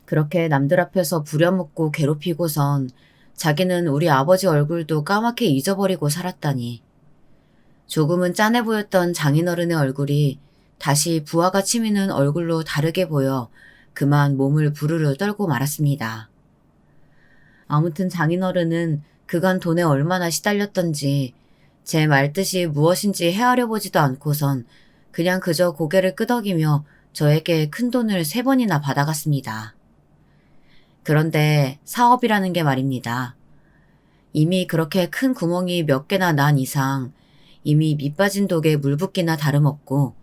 그렇게 남들 앞에서 부려먹고 괴롭히고선 자기는 우리 아버지 얼굴도 까맣게 잊어버리고 살았다니. 조금은 짠해 보였던 장인어른의 얼굴이 다시 부하가 치미는 얼굴로 다르게 보여 그만 몸을 부르르 떨고 말았습니다. 아무튼 장인어른은 그간 돈에 얼마나 시달렸던지 제 말뜻이 무엇인지 헤아려 보지도 않고선 그냥 그저 고개를 끄덕이며 저에게 큰 돈을 3번이나 받아갔습니다. 그런데 사업이라는 게 말입니다. 이미 그렇게 큰 구멍이 몇 개나 난 이상 이미 밑빠진 독에 물 붓기나 다름없고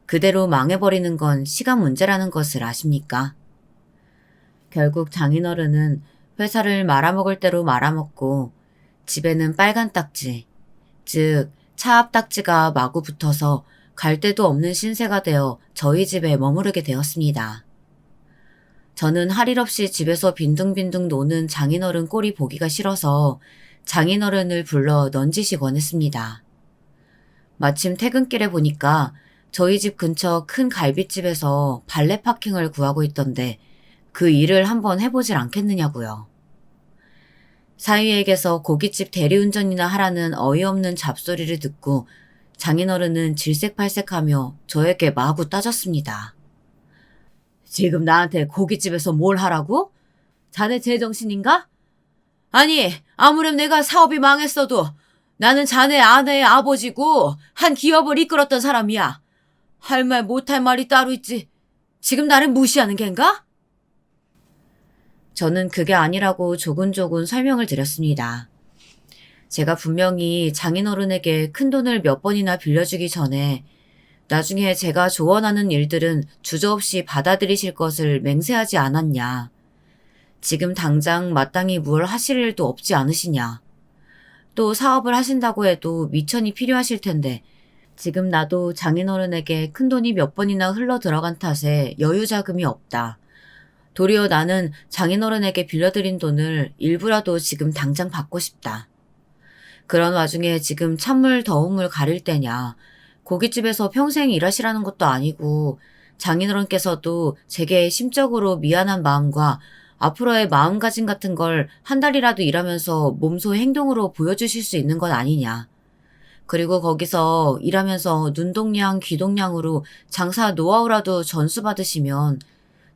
그대로 망해버리는 건 시간 문제라는 것을 아십니까? 결국 장인어른은 회사를 말아먹을 대로 말아먹고 집에는 빨간 딱지, 즉 차 앞 딱지가 마구 붙어서 갈 데도 없는 신세가 되어 저희 집에 머무르게 되었습니다. 저는 할 일 없이 집에서 빈둥빈둥 노는 장인어른 꼴이 보기가 싫어서 장인어른을 불러 넌지시 권했습니다. 마침 퇴근길에 보니까 저희 집 근처 큰 갈빗집에서 발레 파킹을 구하고 있던데 그 일을 한번 해보질 않겠느냐고요. 사위에게서 고깃집 대리운전이나 하라는 어이없는 잡소리를 듣고 장인어른은 질색팔색하며 저에게 마구 따졌습니다. 지금 나한테 고깃집에서 뭘 하라고? 자네 제정신인가? 아니, 아무렴 내가 사업이 망했어도 나는 자네 아내의 아버지고 한 기업을 이끌었던 사람이야. 할 말 못할 말이 따로 있지. 지금 나를 무시하는 겐가? 저는 그게 아니라고 조근조근 설명을 드렸습니다. 제가 분명히 장인어른에게 큰돈을 몇 번이나 빌려주기 전에 나중에 제가 조언하는 일들은 주저없이 받아들이실 것을 맹세하지 않았냐. 지금 당장 마땅히 뭘 하실 일도 없지 않으시냐. 또 사업을 하신다고 해도 미천이 필요하실 텐데 지금 나도 장인어른에게 큰돈이 몇 번이나 흘러 들어간 탓에 여유 자금이 없다. 도리어 나는 장인어른에게 빌려드린 돈을 일부라도 지금 당장 받고 싶다. 그런 와중에 지금 찬물 더운 물 가릴 때냐. 고깃집에서 평생 일하시라는 것도 아니고 장인어른께서도 제게 심적으로 미안한 마음과 앞으로의 마음가짐 같은 걸 한 달이라도 일하면서 몸소 행동으로 보여주실 수 있는 것 아니냐. 그리고 거기서 일하면서 눈동량, 귀동량으로 장사 노하우라도 전수받으시면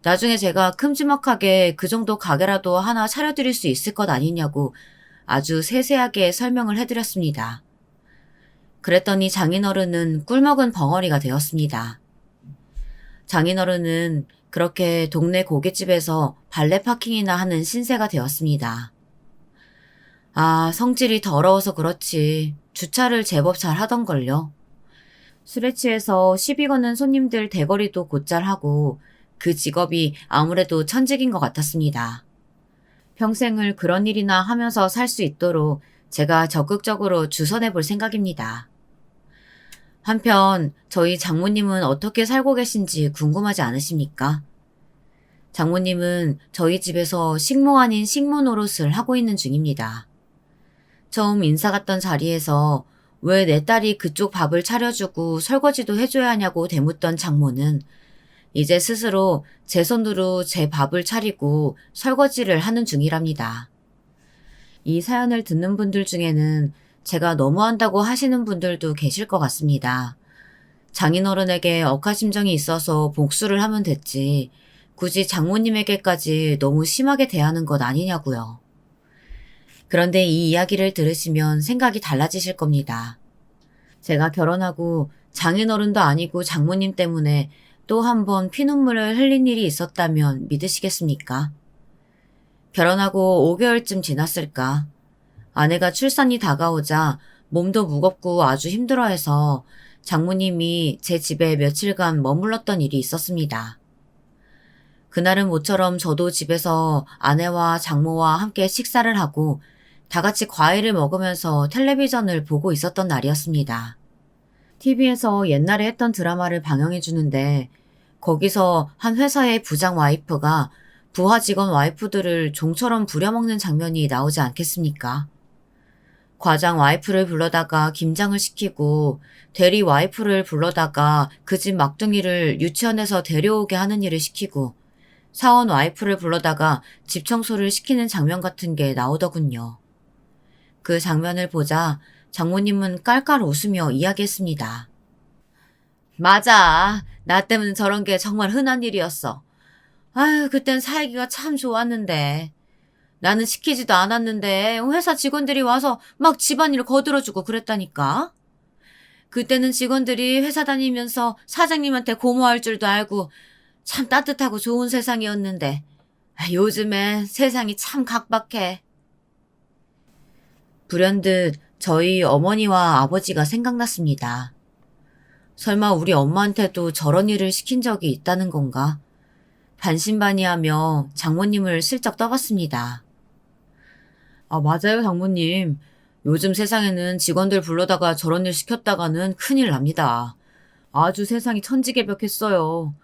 나중에 제가 큼지막하게 그 정도 가게라도 하나 차려드릴 수 있을 것 아니냐고 아주 세세하게 설명을 해드렸습니다. 그랬더니 장인어른은 꿀먹은 벙어리가 되었습니다. 장인어른은 그렇게 동네 고깃집에서 발레 파킹이나 하는 신세가 되었습니다. 아, 성질이 더러워서 그렇지 주차를 제법 잘 하던걸요. 술에 취해서 시비 거는 손님들 대거리도 곧잘 하고 그 직업이 아무래도 천직인 것 같았습니다. 평생을 그런 일이나 하면서 살 수 있도록 제가 적극적으로 주선해 볼 생각입니다. 한편 저희 장모님은 어떻게 살고 계신지 궁금하지 않으십니까? 장모님은 저희 집에서 식모 아닌 식모 노릇을 하고 있는 중입니다. 처음 인사 갔던 자리에서 왜 내 딸이 그쪽 밥을 차려주고 설거지도 해줘야 하냐고 대묻던 장모는 이제 스스로 제 손으로 제 밥을 차리고 설거지를 하는 중이랍니다. 이 사연을 듣는 분들 중에는 제가 너무한다고 하시는 분들도 계실 것 같습니다. 장인어른에게 억하심정이 있어서 복수를 하면 됐지 굳이 장모님에게까지 너무 심하게 대하는 것 아니냐고요. 그런데 이 이야기를 들으시면 생각이 달라지실 겁니다. 제가 결혼하고 장인어른도 아니고 장모님 때문에 또 한 번 피눈물을 흘린 일이 있었다면 믿으시겠습니까? 결혼하고 5개월쯤 지났을까. 아내가 출산이 다가오자 몸도 무겁고 아주 힘들어해서 장모님이 제 집에 며칠간 머물렀던 일이 있었습니다. 그날은 모처럼 저도 집에서 아내와 장모와 함께 식사를 하고 다 같이 과일을 먹으면서 텔레비전을 보고 있었던 날이었습니다. TV에서 옛날에 했던 드라마를 방영해 주는데 거기서 한 회사의 부장 와이프가 부하 직원 와이프들을 종처럼 부려먹는 장면이 나오지 않겠습니까? 과장 와이프를 불러다가 김장을 시키고 대리 와이프를 불러다가 그 집 막둥이를 유치원에서 데려오게 하는 일을 시키고 사원 와이프를 불러다가 집 청소를 시키는 장면 같은 게 나오더군요. 그 장면을 보자 장모님은 깔깔 웃으며 이야기했습니다. 맞아. 나 때문에 저런 게 정말 흔한 일이었어. 아유, 그땐 살기가 참 좋았는데. 나는 시키지도 않았는데 회사 직원들이 와서 막 집안일을 거들어주고 그랬다니까. 그때는 직원들이 회사 다니면서 사장님한테 고마워할 줄도 알고 참 따뜻하고 좋은 세상이었는데 요즘엔 세상이 참 각박해. 불현듯 저희 어머니와 아버지가 생각났습니다. 설마 우리 엄마한테도 저런 일을 시킨 적이 있다는 건가? 반신반의하며 장모님을 슬쩍 떠봤습니다. 아, 맞아요, 장모님. 요즘 세상에는 직원들 불러다가 저런 일 시켰다가는 큰일 납니다. 아주 세상이 천지개벽했어요.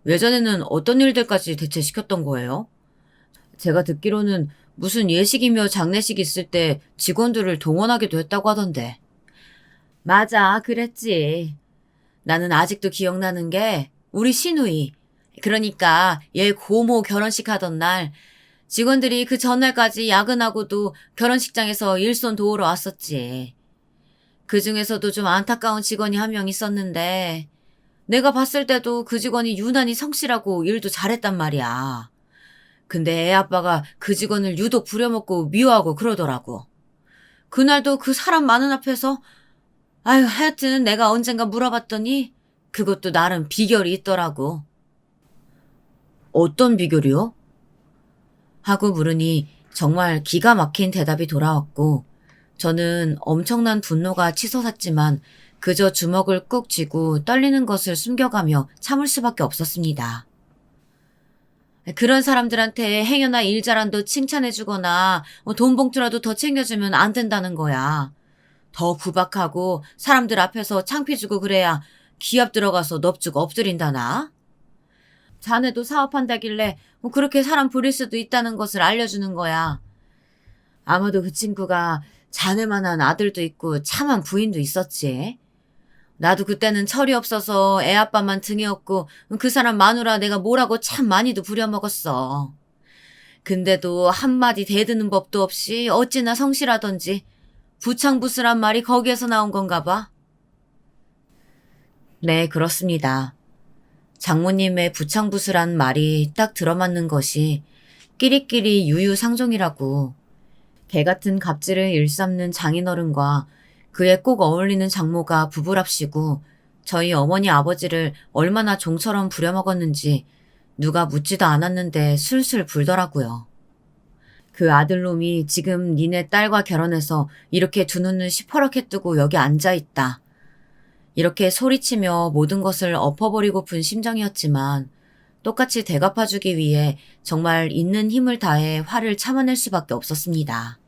예전에는 어떤 일들까지 대체 시켰던 거예요? 제가 듣기로는 무슨 예식이며 장례식 있을 때 직원들을 동원하기도 했다고 하던데. 맞아, 그랬지. 나는 아직도 기억나는 게 우리 시누이, 그러니까 얘 고모 결혼식 하던 날 직원들이 그 전날까지 야근하고도 결혼식장에서 일손 도우러 왔었지. 그 중에서도 좀 안타까운 직원이 한 명 있었는데 내가 봤을 때도 그 직원이 유난히 성실하고 일도 잘했단 말이야. 근데 애 아빠가 그 직원을 유독 부려먹고 미워하고 그러더라고. 그날도 그 사람 많은 앞에서 아유, 하여튼 내가 언젠가 물어봤더니 그것도 나름 비결이 있더라고. 어떤 비결이요? 하고 물으니 정말 기가 막힌 대답이 돌아왔고 저는 엄청난 분노가 치솟았지만 그저 주먹을 꾹 쥐고 떨리는 것을 숨겨가며 참을 수밖에 없었습니다. 그런 사람들한테 행여나 일 잘한도 칭찬해주거나 돈 봉투라도 더 챙겨주면 안 된다는 거야. 더 구박하고 사람들 앞에서 창피주고 그래야 기합 들어가서 넙죽 엎드린다나? 자네도 사업한다길래 그렇게 사람 부릴 수도 있다는 것을 알려주는 거야. 아마도 그 친구가 자네만한 아들도 있고 참한 부인도 있었지. 나도 그때는 철이 없어서 애 아빠만 등에 업고 그 사람 마누라 내가 뭐라고 참 많이도 부려먹었어. 근데도 한마디 대드는 법도 없이 어찌나 성실하던지 부창부수란 말이 거기에서 나온 건가 봐. 네, 그렇습니다. 장모님의 부창부수란 말이 딱 들어맞는 것이 끼리끼리 유유상종이라고. 개같은 갑질을 일삼는 장인어른과 그에 꼭 어울리는 장모가 부부랍시고 저희 어머니 아버지를 얼마나 종처럼 부려먹었는지 누가 묻지도 않았는데 술술 불더라고요. 그 아들놈이 지금 니네 딸과 결혼해서 이렇게 두 눈을 시퍼렇게 뜨고 여기 앉아있다. 이렇게 소리치며 모든 것을 엎어버리고픈 심정이었지만 똑같이 대갚아주기 위해 정말 있는 힘을 다해 화를 참아낼 수밖에 없었습니다.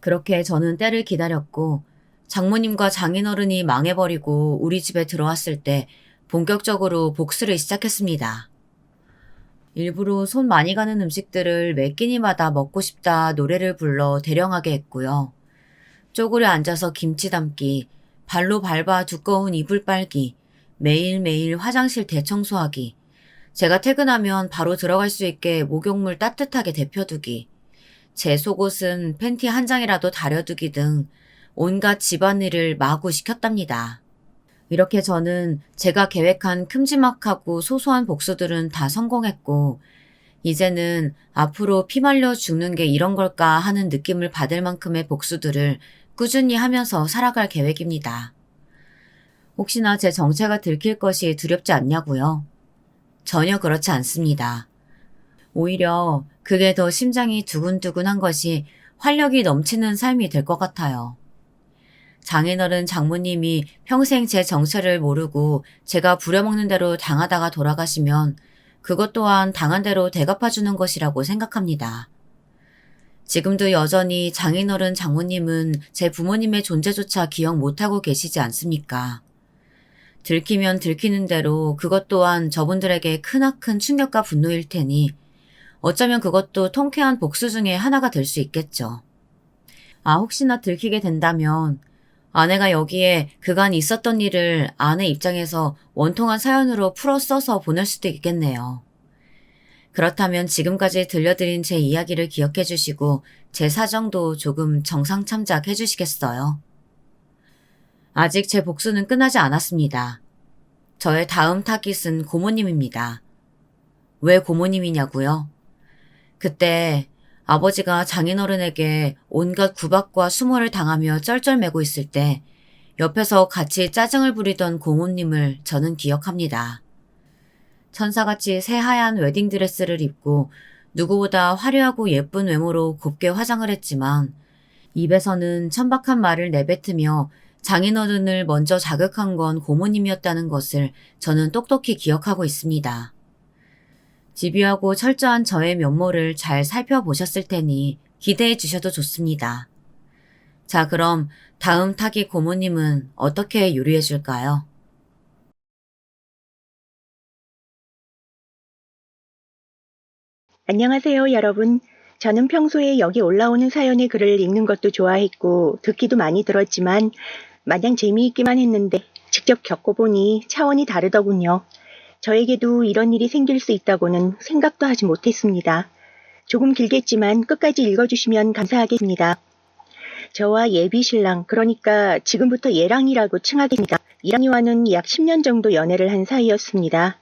그렇게 저는 때를 기다렸고 장모님과 장인어른이 망해버리고 우리 집에 들어왔을 때 본격적으로 복수를 시작했습니다. 일부러 손 많이 가는 음식들을 매 끼니마다 먹고 싶다 노래를 불러 대령하게 했고요. 쪼그려 앉아서 김치 담기, 발로 밟아 두꺼운 이불 빨기, 매일매일 화장실 대청소하기, 제가 퇴근하면 바로 들어갈 수 있게 목욕물 따뜻하게 데펴두기, 제 속옷은 팬티 한 장이라도 다려두기 등 온갖 집안일을 마구 시켰답니다. 이렇게 저는 제가 계획한 큼지막하고 소소한 복수들은 다 성공했고 이제는 앞으로 피말려 죽는 게 이런 걸까 하는 느낌을 받을 만큼의 복수들을 꾸준히 하면서 살아갈 계획입니다. 혹시나 제 정체가 들킬 것이 두렵지 않냐고요? 전혀 그렇지 않습니다. 오히려 그게 더 심장이 두근두근한 것이 활력이 넘치는 삶이 될 것 같아요. 장인어른 장모님이 평생 제 정체를 모르고 제가 부려먹는 대로 당하다가 돌아가시면 그것 또한 당한 대로 대갚아주는 것이라고 생각합니다. 지금도 여전히 장인어른 장모님은 제 부모님의 존재조차 기억 못하고 계시지 않습니까? 들키면 들키는 대로 그것 또한 저분들에게 크나큰 충격과 분노일 테니 어쩌면 그것도 통쾌한 복수 중에 하나가 될 수 있겠죠. 혹시나 들키게 된다면 아내가 여기에 그간 있었던 일을 아내 입장에서 원통한 사연으로 풀어 써서 보낼 수도 있겠네요. 그렇다면 지금까지 들려드린 제 이야기를 기억해 주시고 제 사정도 조금 정상참작해 주시겠어요? 아직 제 복수는 끝나지 않았습니다. 저의 다음 타깃은 고모님입니다. 왜 고모님이냐고요? 그때 아버지가 장인어른에게 온갖 구박과 수모를 당하며 쩔쩔매고 있을 때 옆에서 같이 짜증을 부리던 고모님을 저는 기억합니다. 천사같이 새하얀 웨딩드레스를 입고 누구보다 화려하고 예쁜 외모로 곱게 화장을 했지만 입에서는 천박한 말을 내뱉으며 장인어른을 먼저 자극한 건 고모님이었다는 것을 저는 똑똑히 기억하고 있습니다. 집요하고 철저한 저의 면모를 잘 살펴보셨을 테니 기대해 주셔도 좋습니다. 자, 그럼 다음 타깃 고모님은 어떻게 요리해 줄까요? 안녕하세요, 여러분. 저는 평소에 여기 올라오는 사연의 글을 읽는 것도 좋아했고 듣기도 많이 들었지만 마냥 재미있기만 했는데 직접 겪어보니 차원이 다르더군요. 저에게도 이런 일이 생길 수 있다고는 생각도 하지 못했습니다. 조금 길겠지만 끝까지 읽어주시면 감사하겠습니다. 저와 예비 신랑, 그러니까 지금부터 예랑이라고 칭하겠습니다. 예랑이와는 약 10년 정도 연애를 한 사이였습니다.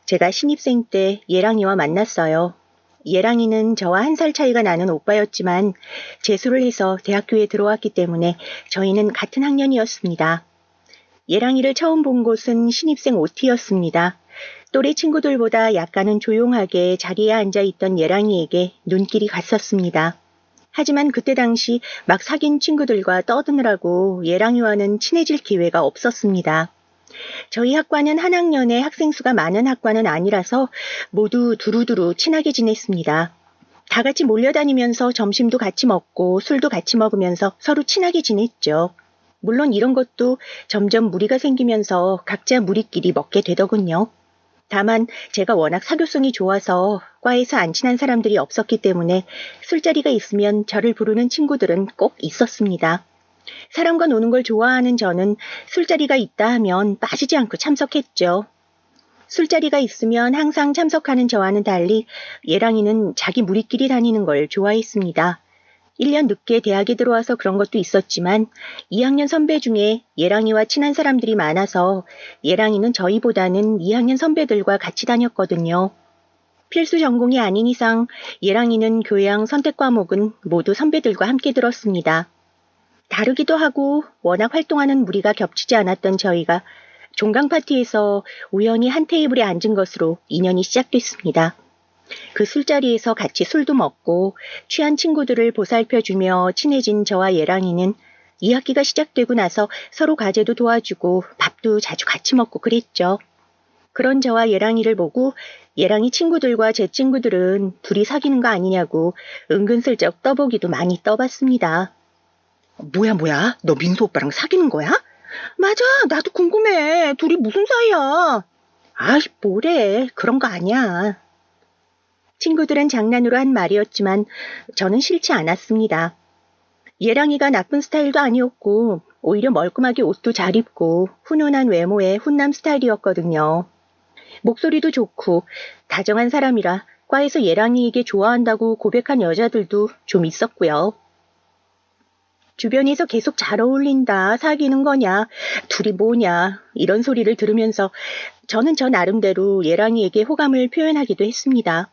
제가 신입생 때 예랑이와 만났어요. 예랑이는 저와 1살 차이가 나는 오빠였지만 재수를 해서 대학교에 들어왔기 때문에 저희는 같은 학년이었습니다. 예랑이를 처음 본 곳은 신입생 OT였습니다. 또래 친구들보다 약간은 조용하게 자리에 앉아있던 예랑이에게 눈길이 갔었습니다. 하지만 그때 당시 막 사귄 친구들과 떠드느라고 예랑이와는 친해질 기회가 없었습니다. 저희 학과는 한 학년에 학생 수가 많은 학과는 아니라서 모두 두루두루 친하게 지냈습니다. 다 같이 몰려다니면서 점심도 같이 먹고 술도 같이 먹으면서 서로 친하게 지냈죠. 물론 이런 것도 점점 무리가 생기면서 각자 무리끼리 먹게 되더군요. 다만 제가 워낙 사교성이 좋아서 과에서 안 친한 사람들이 없었기 때문에 술자리가 있으면 저를 부르는 친구들은 꼭 있었습니다. 사람과 노는 걸 좋아하는 저는 술자리가 있다 하면 빠지지 않고 참석했죠. 술자리가 있으면 항상 참석하는 저와는 달리 예랑이는 자기 무리끼리 다니는 걸 좋아했습니다. 1년 늦게 대학에 들어와서 그런 것도 있었지만 2학년 선배 중에 예랑이와 친한 사람들이 많아서 예랑이는 저희보다는 2학년 선배들과 같이 다녔거든요. 필수 전공이 아닌 이상 예랑이는 교양 선택 과목은 모두 선배들과 함께 들었습니다. 다르기도 하고 워낙 활동하는 무리가 겹치지 않았던 저희가 종강 파티에서 우연히 한 테이블에 앉은 것으로 인연이 시작됐습니다. 그 술자리에서 같이 술도 먹고 취한 친구들을 보살펴주며 친해진 저와 예랑이는 2학기가 시작되고 나서 서로 과제도 도와주고 밥도 자주 같이 먹고 그랬죠. 그런 저와 예랑이를 보고 예랑이 친구들과 제 친구들은 둘이 사귀는 거 아니냐고 은근슬쩍 떠보기도 많이 떠봤습니다. 뭐야? 너 민수 오빠랑 사귀는 거야? 맞아, 나도 궁금해. 둘이 무슨 사이야? 아이, 뭐래. 그런 거 아니야. 친구들은 장난으로 한 말이었지만 저는 싫지 않았습니다. 예랑이가 나쁜 스타일도 아니었고 오히려 멀끔하게 옷도 잘 입고 훈훈한 외모의 훈남 스타일이었거든요. 목소리도 좋고 다정한 사람이라 과에서 예랑이에게 좋아한다고 고백한 여자들도 좀 있었고요. 주변에서 계속 잘 어울린다, 사귀는 거냐, 둘이 뭐냐 이런 소리를 들으면서 저는 저 나름대로 예랑이에게 호감을 표현하기도 했습니다.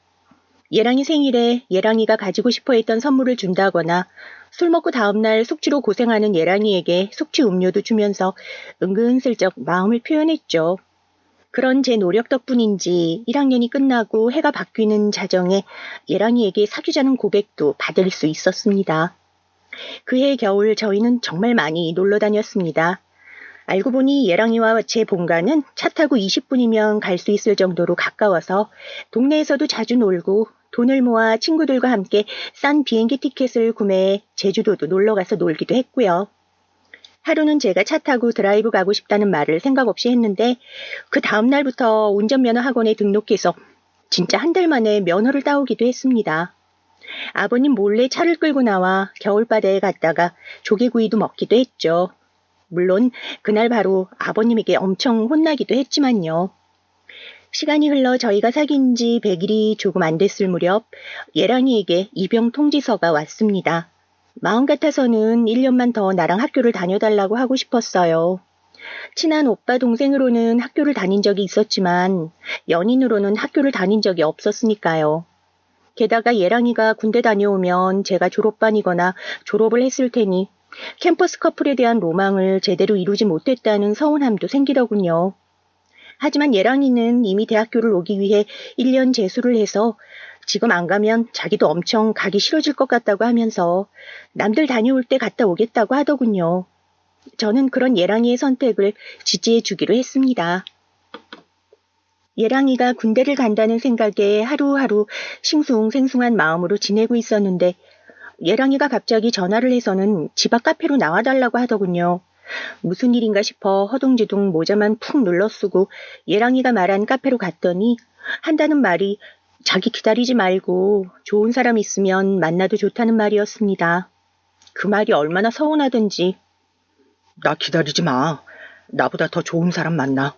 예랑이 생일에 예랑이가 가지고 싶어 했던 선물을 준다거나 술 먹고 다음날 숙취로 고생하는 예랑이에게 숙취 음료도 주면서 은근슬쩍 마음을 표현했죠. 그런 제 노력 덕분인지 1학년이 끝나고 해가 바뀌는 자정에 예랑이에게 사귀자는 고백도 받을 수 있었습니다. 그해 겨울 저희는 정말 많이 놀러 다녔습니다. 알고 보니 예랑이와 제 본가는 차 타고 20분이면 갈 수 있을 정도로 가까워서 동네에서도 자주 놀고 돈을 모아 친구들과 함께 싼 비행기 티켓을 구매해 제주도도 놀러가서 놀기도 했고요. 하루는 제가 차 타고 드라이브 가고 싶다는 말을 생각 없이 했는데 그 다음 날부터 운전면허 학원에 등록해서 진짜 한 달 만에 면허를 따오기도 했습니다. 아버님 몰래 차를 끌고 나와 겨울바다에 갔다가 조개구이도 먹기도 했죠. 물론 그날 바로 아버님에게 엄청 혼나기도 했지만요. 시간이 흘러 저희가 사귄 지 100일이 조금 안 됐을 무렵 예랑이에게 입영 통지서가 왔습니다. 마음 같아서는 1년만 더 나랑 학교를 다녀달라고 하고 싶었어요. 친한 오빠 동생으로는 학교를 다닌 적이 있었지만 연인으로는 학교를 다닌 적이 없었으니까요. 게다가 예랑이가 군대 다녀오면 제가 졸업반이거나 졸업을 했을 테니 캠퍼스 커플에 대한 로망을 제대로 이루지 못했다는 서운함도 생기더군요. 하지만 예랑이는 이미 대학교를 오기 위해 1년 재수를 해서 지금 안 가면 자기도 엄청 가기 싫어질 것 같다고 하면서 남들 다녀올 때 갔다 오겠다고 하더군요. 저는 그런 예랑이의 선택을 지지해 주기로 했습니다. 예랑이가 군대를 간다는 생각에 하루하루 싱숭생숭한 마음으로 지내고 있었는데 예랑이가 갑자기 전화를 해서는 집 앞 카페로 나와달라고 하더군요. 무슨 일인가 싶어 허둥지둥 모자만 푹 눌러쓰고 예랑이가 말한 카페로 갔더니 한다는 말이 자기 기다리지 말고 좋은 사람 있으면 만나도 좋다는 말이었습니다. 그 말이 얼마나 서운하던지. 나 기다리지 마. 나보다 더 좋은 사람 만나.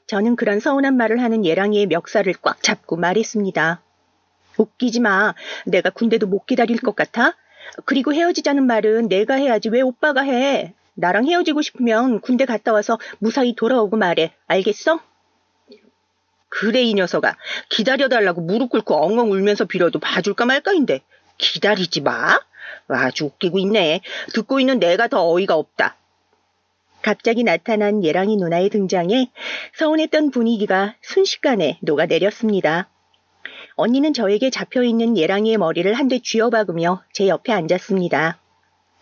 저는 그런 서운한 말을 하는 예랑이의 멱살을 꽉 잡고 말했습니다. 웃기지 마. 내가 군대도 못 기다릴 것 같아? 그리고 헤어지자는 말은 내가 해야지 왜 오빠가 해? 나랑 헤어지고 싶으면 군대 갔다 와서 무사히 돌아오고 말해. 알겠어? 그래 이 녀석아. 기다려달라고 무릎 꿇고 엉엉 울면서 빌어도 봐줄까 말까인데 기다리지 마? 아주 웃기고 있네. 듣고 있는 내가 더 어이가 없다. 갑자기 나타난 예랑이 누나의 등장에 서운했던 분위기가 순식간에 녹아내렸습니다. 언니는 저에게 잡혀있는 예랑이의 머리를 한 대 쥐어박으며 제 옆에 앉았습니다.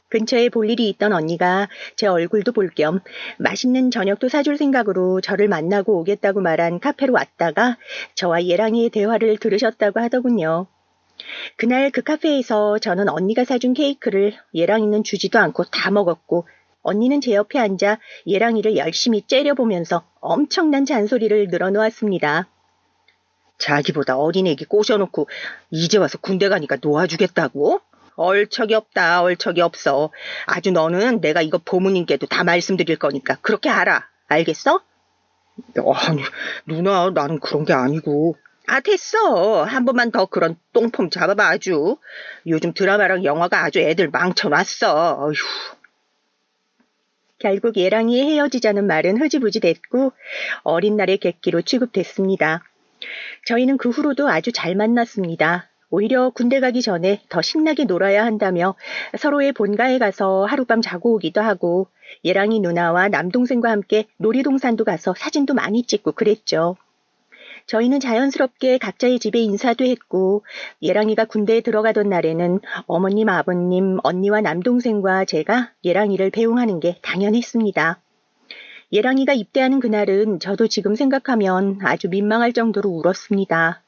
근처에 볼 일이 있던 언니가 제 얼굴도 볼 겸 맛있는 저녁도 사줄 생각으로 저를 만나고 오겠다고 말한 카페로 왔다가 저와 예랑이의 대화를 들으셨다고 하더군요. 그날 그 카페에서 저는 언니가 사준 케이크를 예랑이는 주지도 않고 다 먹었고 언니는 제 옆에 앉아 예랑이를 열심히 째려보면서 엄청난 잔소리를 늘어놓았습니다. 자기보다 어린 애기 꼬셔놓고 이제 와서 군대 가니까 놓아주겠다고? 얼척이 없다, 얼척이 없어. 아주 너는 내가 이거 보무님께도 다 말씀드릴 거니까 그렇게 알아. 알겠어? 아니, 누나, 나는 그런 게 아니고. 아, 됐어. 한 번만 더 그런 똥폼 잡아봐, 아주. 요즘 드라마랑 영화가 아주 애들 망쳐놨어. 어휴. 결국 예랑이의 헤어지자는 말은 흐지부지 됐고 어린 날의 객기로 취급됐습니다. 저희는 그 후로도 아주 잘 만났습니다. 오히려 군대 가기 전에 더 신나게 놀아야 한다며 서로의 본가에 가서 하룻밤 자고 오기도 하고 예랑이 누나와 남동생과 함께 놀이동산도 가서 사진도 많이 찍고 그랬죠. 저희는 자연스럽게 각자의 집에 인사도 했고 예랑이가 군대에 들어가던 날에는 어머님, 아버님, 언니와 남동생과 제가 예랑이를 배웅하는 게 당연했습니다. 예랑이가 입대하는 그날은 저도 지금 생각하면 아주 민망할 정도로 울었습니다.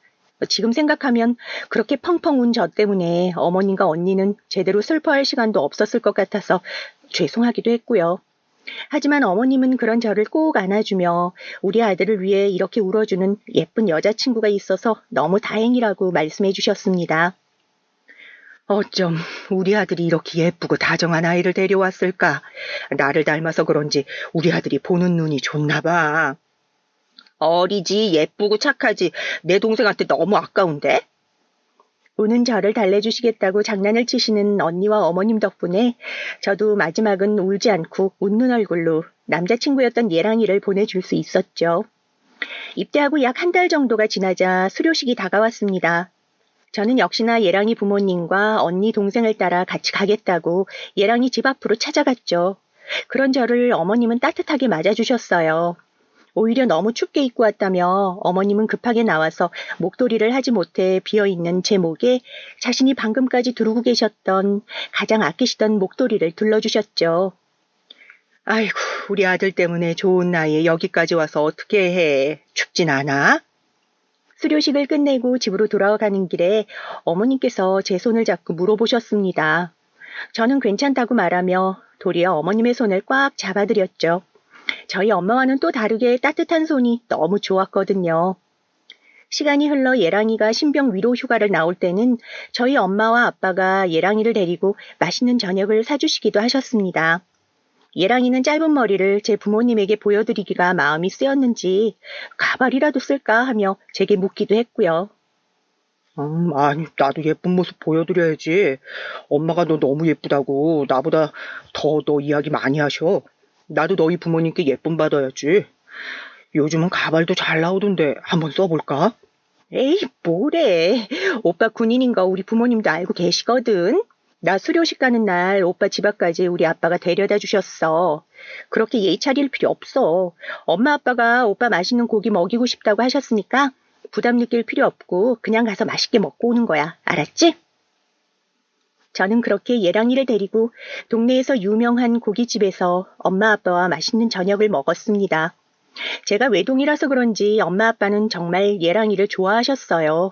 지금 생각하면 그렇게 펑펑 운 저 때문에 어머님과 언니는 제대로 슬퍼할 시간도 없었을 것 같아서 죄송하기도 했고요. 하지만 어머님은 그런 저를 꼭 안아주며 우리 아들을 위해 이렇게 울어주는 예쁜 여자친구가 있어서 너무 다행이라고 말씀해 주셨습니다. 어쩜 우리 아들이 이렇게 예쁘고 다정한 아이를 데려왔을까? 나를 닮아서 그런지 우리 아들이 보는 눈이 좋나 봐. 어리지, 예쁘고 착하지. 내 동생한테 너무 아까운데? 우는 저를 달래주시겠다고 장난을 치시는 언니와 어머님 덕분에 저도 마지막은 울지 않고 웃는 얼굴로 남자친구였던 예랑이를 보내줄 수 있었죠. 입대하고 약 한 달 정도가 지나자 수료식이 다가왔습니다. 저는 역시나 예랑이 부모님과 언니 동생을 따라 같이 가겠다고 예랑이 집 앞으로 찾아갔죠. 그런 저를 어머님은 따뜻하게 맞아주셨어요. 오히려 너무 춥게 입고 왔다며 어머님은 급하게 나와서 목도리를 하지 못해 비어있는 제 목에 자신이 방금까지 두르고 계셨던 가장 아끼시던 목도리를 둘러주셨죠. 아이고, 우리 아들 때문에 좋은 나이에 여기까지 와서 어떻게 해. 춥진 않아? 수료식을 끝내고 집으로 돌아가는 길에 어머님께서 제 손을 잡고 물어보셨습니다. 저는 괜찮다고 말하며 도리어 어머님의 손을 꽉 잡아드렸죠. 저희 엄마와는 또 다르게 따뜻한 손이 너무 좋았거든요. 시간이 흘러 예랑이가 신병 위로 휴가를 나올 때는 저희 엄마와 아빠가 예랑이를 데리고 맛있는 저녁을 사주시기도 하셨습니다. 예랑이는 짧은 머리를 제 부모님에게 보여드리기가 마음이 쓰였는지 가발이라도 쓸까 하며 제게 묻기도 했고요. 아니, 나도 예쁜 모습 보여드려야지. 엄마가 너 너무 예쁘다고 나보다 더 너 이야기 많이 하셔. 나도 너희 부모님께 예쁨 받아야지. 요즘은 가발도 잘 나오던데 한번 써볼까? 에이, 뭐래. 오빠 군인인 거 우리 부모님도 알고 계시거든. 나 수료식 가는 날 오빠 집 앞까지 우리 아빠가 데려다 주셨어. 그렇게 예의 차릴 필요 없어. 엄마 아빠가 오빠 맛있는 고기 먹이고 싶다고 하셨으니까 부담 느낄 필요 없고 그냥 가서 맛있게 먹고 오는 거야. 알았지? 저는 그렇게 예랑이를 데리고 동네에서 유명한 고깃집에서 엄마 아빠와 맛있는 저녁을 먹었습니다. 제가 외동이라서 그런지 엄마 아빠는 정말 예랑이를 좋아하셨어요.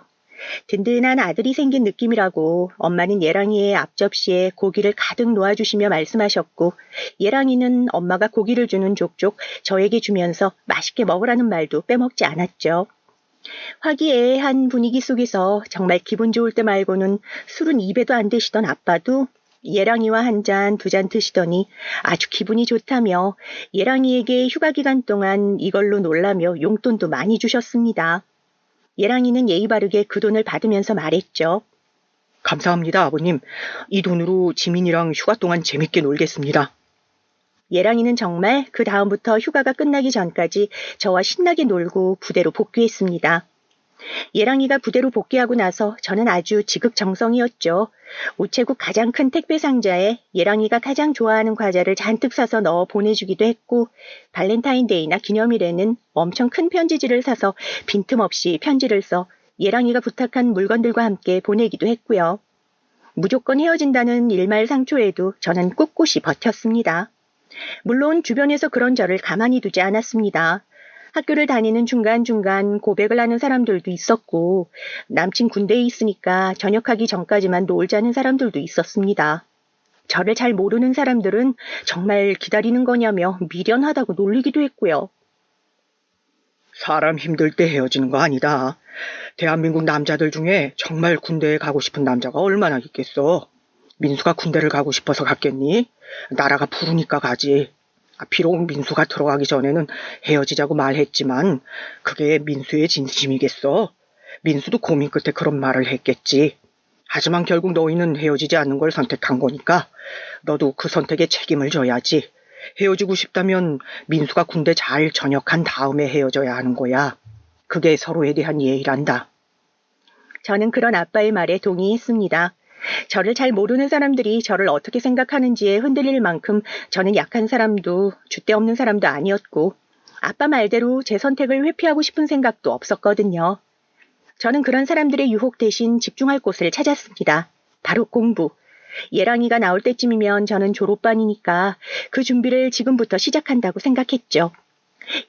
든든한 아들이 생긴 느낌이라고 엄마는 예랑이의 앞접시에 고기를 가득 놓아주시며 말씀하셨고 예랑이는 엄마가 고기를 주는 족족 저에게 주면서 맛있게 먹으라는 말도 빼먹지 않았죠. 화기애애한 분위기 속에서 정말 기분 좋을 때 말고는 술은 입에도 안 대시던 아빠도 예랑이와 한 잔, 두 잔 드시더니 아주 기분이 좋다며 예랑이에게 휴가 기간 동안 이걸로 놀라며 용돈도 많이 주셨습니다. 예랑이는 예의 바르게 그 돈을 받으면서 말했죠. 감사합니다, 아버님. 이 돈으로 지민이랑 휴가 동안 재밌게 놀겠습니다. 예랑이는 정말 그 다음부터 휴가가 끝나기 전까지 저와 신나게 놀고 부대로 복귀했습니다. 예랑이가 부대로 복귀하고 나서 저는 아주 지극정성이었죠. 우체국 가장 큰 택배 상자에 예랑이가 가장 좋아하는 과자를 잔뜩 사서 넣어 보내주기도 했고, 발렌타인데이나 기념일에는 엄청 큰 편지지를 사서 빈틈없이 편지를 써 예랑이가 부탁한 물건들과 함께 보내기도 했고요. 무조건 헤어진다는 일말상초에도 저는 꿋꿋이 버텼습니다. 물론 주변에서 그런 저를 가만히 두지 않았습니다. 학교를 다니는 중간중간 고백을 하는 사람들도 있었고, 남친 군대에 있으니까 전역하기 전까지만 놀자는 사람들도 있었습니다. 저를 잘 모르는 사람들은 정말 기다리는 거냐며 미련하다고 놀리기도 했고요. 사람 힘들 때 헤어지는 거 아니다. 대한민국 남자들 중에 정말 군대에 가고 싶은 남자가 얼마나 있겠어. 민수가 군대를 가고 싶어서 갔겠니? 나라가 부르니까 가지. 비록 민수가 들어가기 전에는 헤어지자고 말했지만 그게 민수의 진심이겠어. 민수도 고민 끝에 그런 말을 했겠지. 하지만 결국 너희는 헤어지지 않는 걸 선택한 거니까 너도 그 선택에 책임을 져야지. 헤어지고 싶다면 민수가 군대 잘 전역한 다음에 헤어져야 하는 거야. 그게 서로에 대한 예의란다. 저는 그런 아빠의 말에 동의했습니다. 저를 잘 모르는 사람들이 저를 어떻게 생각하는지에 흔들릴 만큼 저는 약한 사람도 줏대 없는 사람도 아니었고, 아빠 말대로 제 선택을 회피하고 싶은 생각도 없었거든요. 저는 그런 사람들의 유혹 대신 집중할 곳을 찾았습니다. 바로 공부. 예랑이가 나올 때쯤이면 저는 졸업반이니까 그 준비를 지금부터 시작한다고 생각했죠.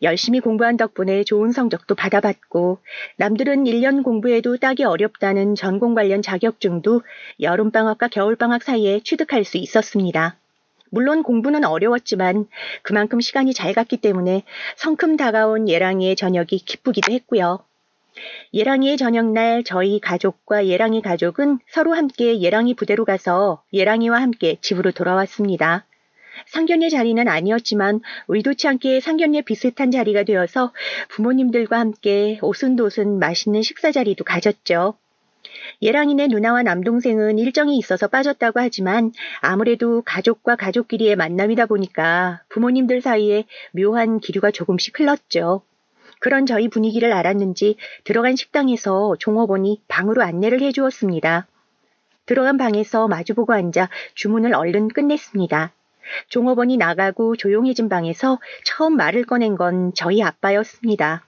열심히 공부한 덕분에 좋은 성적도 받아봤고, 남들은 1년 공부해도 따기 어렵다는 전공 관련 자격증도 여름방학과 겨울방학 사이에 취득할 수 있었습니다. 물론 공부는 어려웠지만 그만큼 시간이 잘 갔기 때문에 성큼 다가온 예랑이의 저녁이 기쁘기도 했고요. 예랑이의 저녁날 저희 가족과 예랑이 가족은 서로 함께 예랑이 부대로 가서 예랑이와 함께 집으로 돌아왔습니다. 상견례 자리는 아니었지만 의도치 않게 상견례 비슷한 자리가 되어서 부모님들과 함께 오순도순 맛있는 식사 자리도 가졌죠. 예랑이네 누나와 남동생은 일정이 있어서 빠졌다고 하지만 아무래도 가족과 가족끼리의 만남이다 보니까 부모님들 사이에 묘한 기류가 조금씩 흘렀죠. 그런 저희 분위기를 알았는지 들어간 식당에서 종업원이 방으로 안내를 해주었습니다. 들어간 방에서 마주보고 앉아 주문을 얼른 끝냈습니다. 종업원이 나가고 조용해진 방에서 처음 말을 꺼낸 건 저희 아빠였습니다.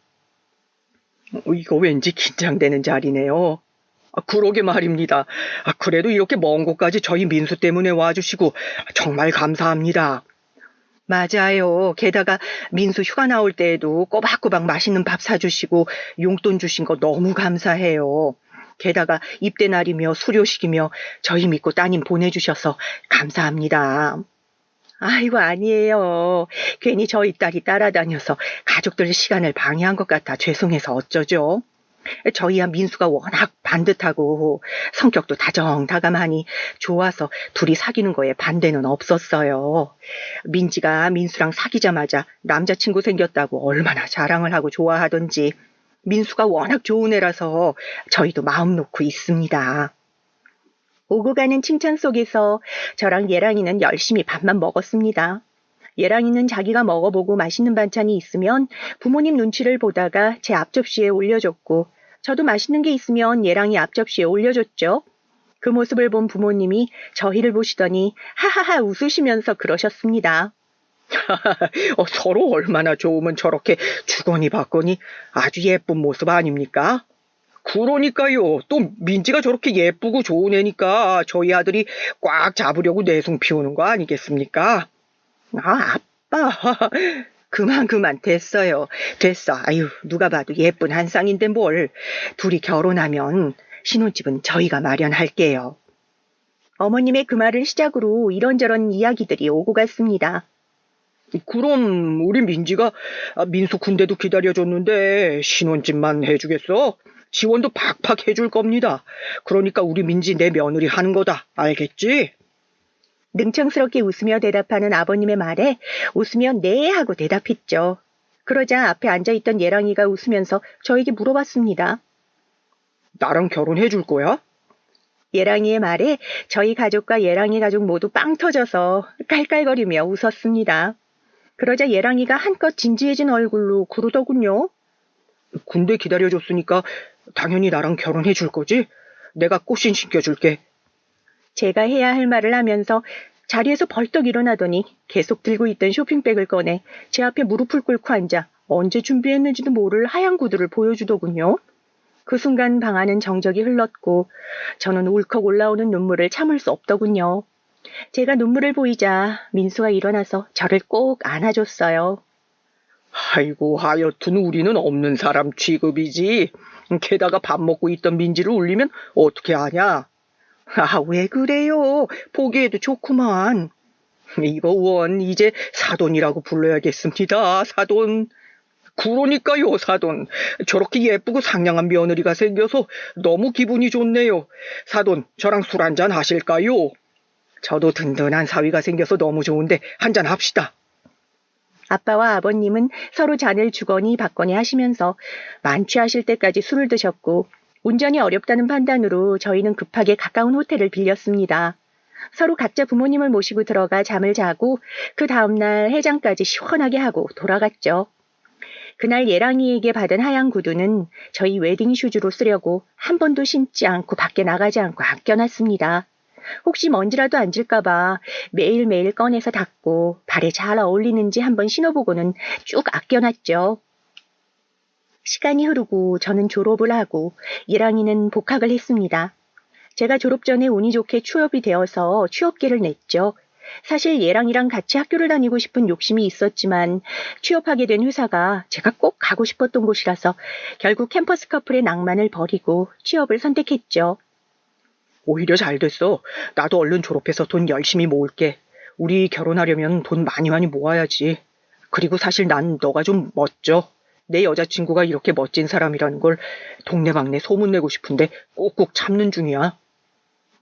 이거 왠지 긴장되는 자리네요. 그러게 말입니다. 그래도 이렇게 먼 곳까지 저희 민수 때문에 와주시고 정말 감사합니다. 맞아요. 게다가 민수 휴가 나올 때에도 꼬박꼬박 맛있는 밥 사주시고 용돈 주신 거 너무 감사해요. 게다가 입대 날이며 수료식이며 저희 믿고 따님 보내주셔서 감사합니다. 아이고 아니에요. 괜히 저희 딸이 따라다녀서 가족들 시간을 방해한 것 같아 죄송해서 어쩌죠. 저희야 민수가 워낙 반듯하고 성격도 다정다감하니 좋아서 둘이 사귀는 거에 반대는 없었어요. 민지가 민수랑 사귀자마자 남자친구 생겼다고 얼마나 자랑을 하고 좋아하던지 민수가 워낙 좋은 애라서 저희도 마음 놓고 있습니다. 오고 가는 칭찬 속에서 저랑 예랑이는 열심히 밥만 먹었습니다. 예랑이는 자기가 먹어보고 맛있는 반찬이 있으면 부모님 눈치를 보다가 제 앞접시에 올려줬고, 저도 맛있는 게 있으면 예랑이 앞접시에 올려줬죠. 그 모습을 본 부모님이 저희를 보시더니 하하하 웃으시면서 그러셨습니다. 서로 얼마나 좋으면 저렇게 주거니 받거니 아주 예쁜 모습 아닙니까? 그러니까요. 또 민지가 저렇게 예쁘고 좋은 애니까 저희 아들이 꽉 잡으려고 내숭 피우는 거 아니겠습니까? 아빠. 그만 됐어요. 됐어. 아유, 누가 봐도 예쁜 한 쌍인데 뭘. 둘이 결혼하면 신혼집은 저희가 마련할게요. 어머님의 그 말을 시작으로 이런저런 이야기들이 오고 갔습니다. 그럼 우리 민지가 민수 군대도 기다려줬는데 신혼집만 해주겠어? 지원도 팍팍 해줄 겁니다. 그러니까 우리 민지 내 며느리 하는 거다. 알겠지? 능청스럽게 웃으며 대답하는 아버님의 말에 웃으며 네 하고 대답했죠. 그러자 앞에 앉아있던 예랑이가 웃으면서 저에게 물어봤습니다. 나랑 결혼해 줄 거야? 예랑이의 말에 저희 가족과 예랑이 가족 모두 빵 터져서 깔깔거리며 웃었습니다. 그러자 예랑이가 한껏 진지해진 얼굴로 그러더군요. 군대 기다려줬으니까 당연히 나랑 결혼해 줄 거지? 내가 꽃신 신겨줄게. 제가 해야 할 말을 하면서 자리에서 벌떡 일어나더니 계속 들고 있던 쇼핑백을 꺼내 제 앞에 무릎을 꿇고 앉아 언제 준비했는지도 모를 하얀 구두를 보여주더군요. 그 순간 방 안은 정적이 흘렀고 저는 울컥 올라오는 눈물을 참을 수 없더군요. 제가 눈물을 보이자 민수가 일어나서 저를 꼭 안아줬어요. 아이고, 하여튼 우리는 없는 사람 취급이지. 게다가 밥 먹고 있던 민지를 울리면 어떻게 하냐? 아, 왜 그래요? 보기에도 좋구만. 이거 원 이제 사돈이라고 불러야겠습니다. 사돈. 그러니까요, 사돈. 저렇게 예쁘고 상냥한 며느리가 생겨서 너무 기분이 좋네요. 사돈, 저랑 술 한잔 하실까요? 저도 든든한 사위가 생겨서 너무 좋은데 한잔 합시다. 아빠와 아버님은 서로 잔을 주거니 받거니 하시면서 만취하실 때까지 술을 드셨고 운전이 어렵다는 판단으로 저희는 급하게 가까운 호텔을 빌렸습니다. 서로 각자 부모님을 모시고 들어가 잠을 자고 그 다음날 해장까지 시원하게 하고 돌아갔죠. 그날 예랑이에게 받은 하얀 구두는 저희 웨딩 슈즈로 쓰려고 한 번도 신지 않고 밖에 나가지 않고 아껴놨습니다. 혹시 먼지라도 앉을까봐 매일매일 꺼내서 닦고 발에 잘 어울리는지 한번 신어보고는 쭉 아껴놨죠. 시간이 흐르고 저는 졸업을 하고 예랑이는 복학을 했습니다. 제가 졸업 전에 운이 좋게 취업이 되어서 취업계를 냈죠. 사실 예랑이랑 같이 학교를 다니고 싶은 욕심이 있었지만 취업하게 된 회사가 제가 꼭 가고 싶었던 곳이라서 결국 캠퍼스 커플의 낭만을 버리고 취업을 선택했죠. 오히려 잘 됐어. 나도 얼른 졸업해서 돈 열심히 모을게. 우리 결혼하려면 돈 많이 많이 모아야지. 그리고 사실 난 너가 좀 멋져. 내 여자친구가 이렇게 멋진 사람이라는 걸 동네방네 소문내고 싶은데 꼭꼭 참는 중이야.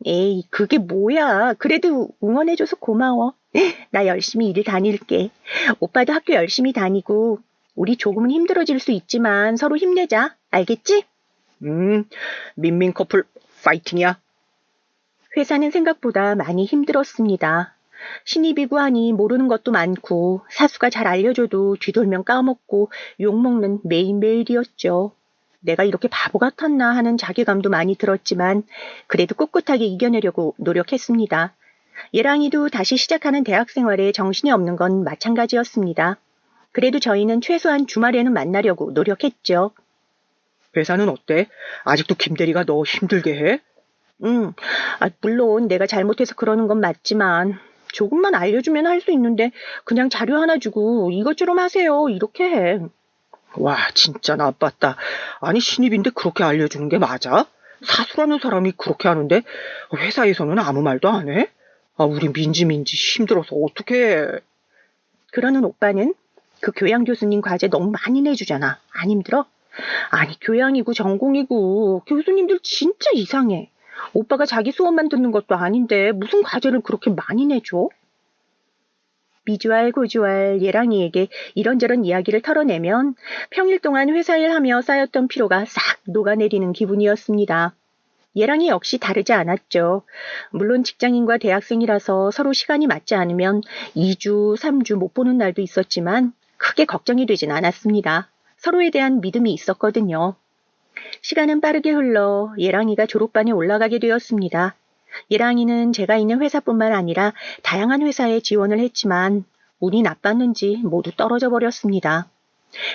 에이, 그게 뭐야. 그래도 응원해줘서 고마워. 나 열심히 일 다닐게. 오빠도 학교 열심히 다니고 우리 조금은 힘들어질 수 있지만 서로 힘내자. 알겠지? 민민 커플 파이팅이야. 회사는 생각보다 많이 힘들었습니다. 신입이고 하니 모르는 것도 많고 사수가 잘 알려줘도 뒤돌면 까먹고 욕먹는 매일매일이었죠. 내가 이렇게 바보 같았나 하는 자괴감도 많이 들었지만 그래도 꿋꿋하게 이겨내려고 노력했습니다. 예랑이도 다시 시작하는 대학 생활에 정신이 없는 건 마찬가지였습니다. 그래도 저희는 최소한 주말에는 만나려고 노력했죠. 회사는 어때? 아직도 김대리가 너 힘들게 해? 물론 내가 잘못해서 그러는 건 맞지만 조금만 알려주면 할 수 있는데 그냥 자료 하나 주고 이것 좀 하세요 이렇게 해. 와, 진짜 나빴다. 아니, 신입인데 그렇게 알려주는 게 맞아? 사수라는 사람이 그렇게 하는데 회사에서는 아무 말도 안 해? 아, 우리 민지 힘들어서 어떡해. 그러는 오빠는 그 교양 교수님 과제 너무 많이 내주잖아. 안 힘들어? 아니, 교양이고 전공이고 교수님들 진짜 이상해. 오빠가 자기 수업만 듣는 것도 아닌데 무슨 과제를 그렇게 많이 내줘? 미주알 고주알 예랑이에게 이런저런 이야기를 털어내면 평일 동안 회사 일하며 쌓였던 피로가 싹 녹아내리는 기분이었습니다. 예랑이 역시 다르지 않았죠. 물론 직장인과 대학생이라서 서로 시간이 맞지 않으면 2주, 3주 못 보는 날도 있었지만 크게 걱정이 되진 않았습니다. 서로에 대한 믿음이 있었거든요. 시간은 빠르게 흘러 예랑이가 졸업반에 올라가게 되었습니다. 예랑이는 제가 있는 회사뿐만 아니라 다양한 회사에 지원을 했지만 운이 나빴는지 모두 떨어져 버렸습니다.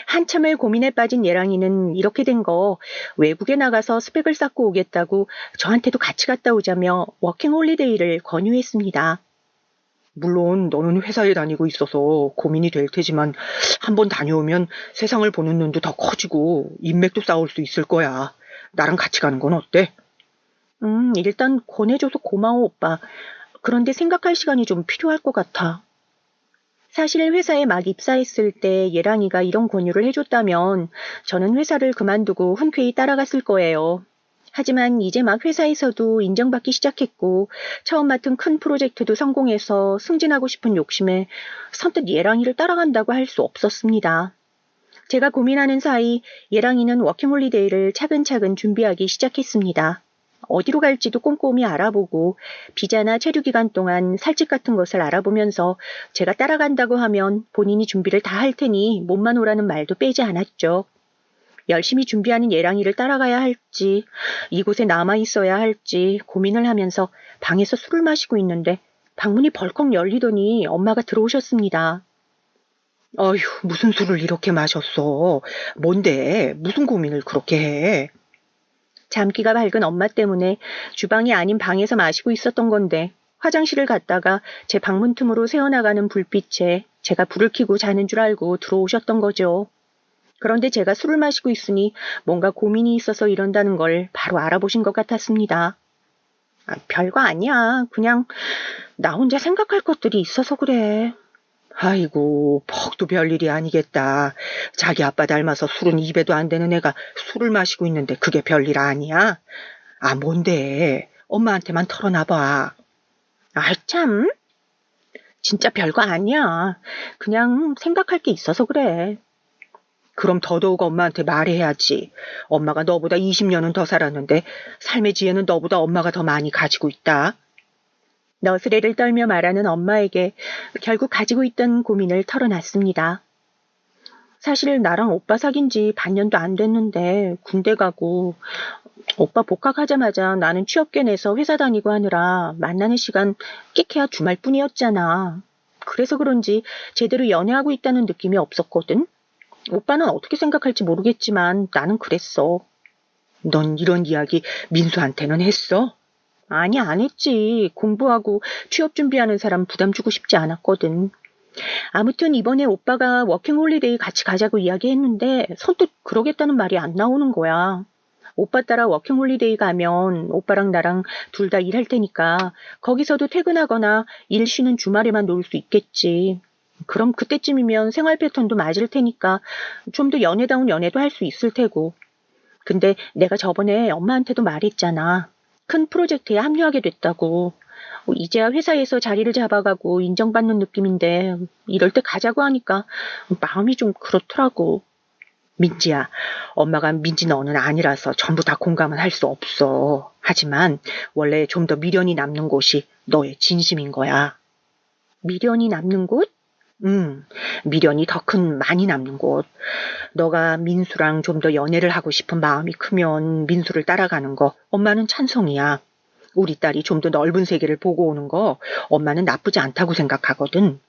한참을 고민에 빠진 예랑이는 이렇게 된 거 외국에 나가서 스펙을 쌓고 오겠다고 저한테도 같이 갔다 오자며 워킹 홀리데이를 권유했습니다. 물론 너는 회사에 다니고 있어서 고민이 될 테지만 한번 다녀오면 세상을 보는 눈도 더 커지고 인맥도 쌓을 수 있을 거야. 나랑 같이 가는 건 어때? 일단 권해줘서 고마워 오빠. 그런데 생각할 시간이 좀 필요할 것 같아. 사실 회사에 막 입사했을 때 예랑이가 이런 권유를 해줬다면 저는 회사를 그만두고 흔쾌히 따라갔을 거예요. 하지만 이제 막 회사에서도 인정받기 시작했고 처음 맡은 큰 프로젝트도 성공해서 승진하고 싶은 욕심에 선뜻 예랑이를 따라간다고 할 수 없었습니다. 제가 고민하는 사이 예랑이는 워킹홀리데이를 차근차근 준비하기 시작했습니다. 어디로 갈지도 꼼꼼히 알아보고 비자나 체류 기간 동안 살집 같은 것을 알아보면서 제가 따라간다고 하면 본인이 준비를 다 할 테니 몸만 오라는 말도 빼지 않았죠. 열심히 준비하는 예랑이를 따라가야 할지, 이곳에 남아있어야 할지 고민을 하면서 방에서 술을 마시고 있는데 방문이 벌컥 열리더니 엄마가 들어오셨습니다. 어휴, 무슨 술을 이렇게 마셨어? 뭔데? 무슨 고민을 그렇게 해? 잠기가 밝은 엄마 때문에 주방이 아닌 방에서 마시고 있었던 건데 화장실을 갔다가 제 방문 틈으로 새어나가는 불빛에 제가 불을 켜고 자는 줄 알고 들어오셨던 거죠. 그런데 제가 술을 마시고 있으니 뭔가 고민이 있어서 이런다는 걸 바로 알아보신 것 같았습니다. 별거 아니야. 그냥 나 혼자 생각할 것들이 있어서 그래. 아이고, 퍽도 별일이 아니겠다. 자기 아빠 닮아서 술은 입에도 안 되는 애가 술을 마시고 있는데 그게 별일 아니야? 아, 뭔데? 엄마한테만 털어놔봐. 아이 참. 진짜 별거 아니야. 그냥 생각할 게 있어서 그래. 그럼 더더욱 엄마한테 말해야지. 엄마가 너보다 20년은 더 살았는데 삶의 지혜는 너보다 엄마가 더 많이 가지고 있다. 너스레를 떨며 말하는 엄마에게 결국 가지고 있던 고민을 털어놨습니다. 사실 나랑 오빠 사귄 지 반년도 안 됐는데 군대 가고 오빠 복학하자마자 나는 취업계 내서 회사 다니고 하느라 만나는 시간 끼케야 주말뿐이었잖아. 그래서 그런지 제대로 연애하고 있다는 느낌이 없었거든. 오빠는 어떻게 생각할지 모르겠지만 나는 그랬어. 넌 이런 이야기 민수한테는 했어? 아니, 안 했지. 공부하고 취업 준비하는 사람 부담 주고 싶지 않았거든. 아무튼 이번에 오빠가 워킹홀리데이 같이 가자고 이야기했는데 선뜻 그러겠다는 말이 안 나오는 거야. 오빠 따라 워킹홀리데이 가면 오빠랑 나랑 둘 다 일할 테니까 거기서도 퇴근하거나 일 쉬는 주말에만 놀 수 있겠지. 그럼 그때쯤이면 생활 패턴도 맞을 테니까 좀 더 연애다운 연애도 할 수 있을 테고. 근데 내가 저번에 엄마한테도 말했잖아. 큰 프로젝트에 합류하게 됐다고. 이제야 회사에서 자리를 잡아가고 인정받는 느낌인데 이럴 때 가자고 하니까 마음이 좀 그렇더라고. 민지야, 엄마가 민지 너는 아니라서 전부 다 공감은 할 수 없어. 하지만 원래 좀 더 미련이 남는 곳이 너의 진심인 거야. 미련이 남는 곳? 미련이 더 큰 많이 남는 곳. 너가 민수랑 좀 더 연애를 하고 싶은 마음이 크면 민수를 따라가는 거 엄마는 찬성이야. 우리 딸이 좀 더 넓은 세계를 보고 오는 거 엄마는 나쁘지 않다고 생각하거든.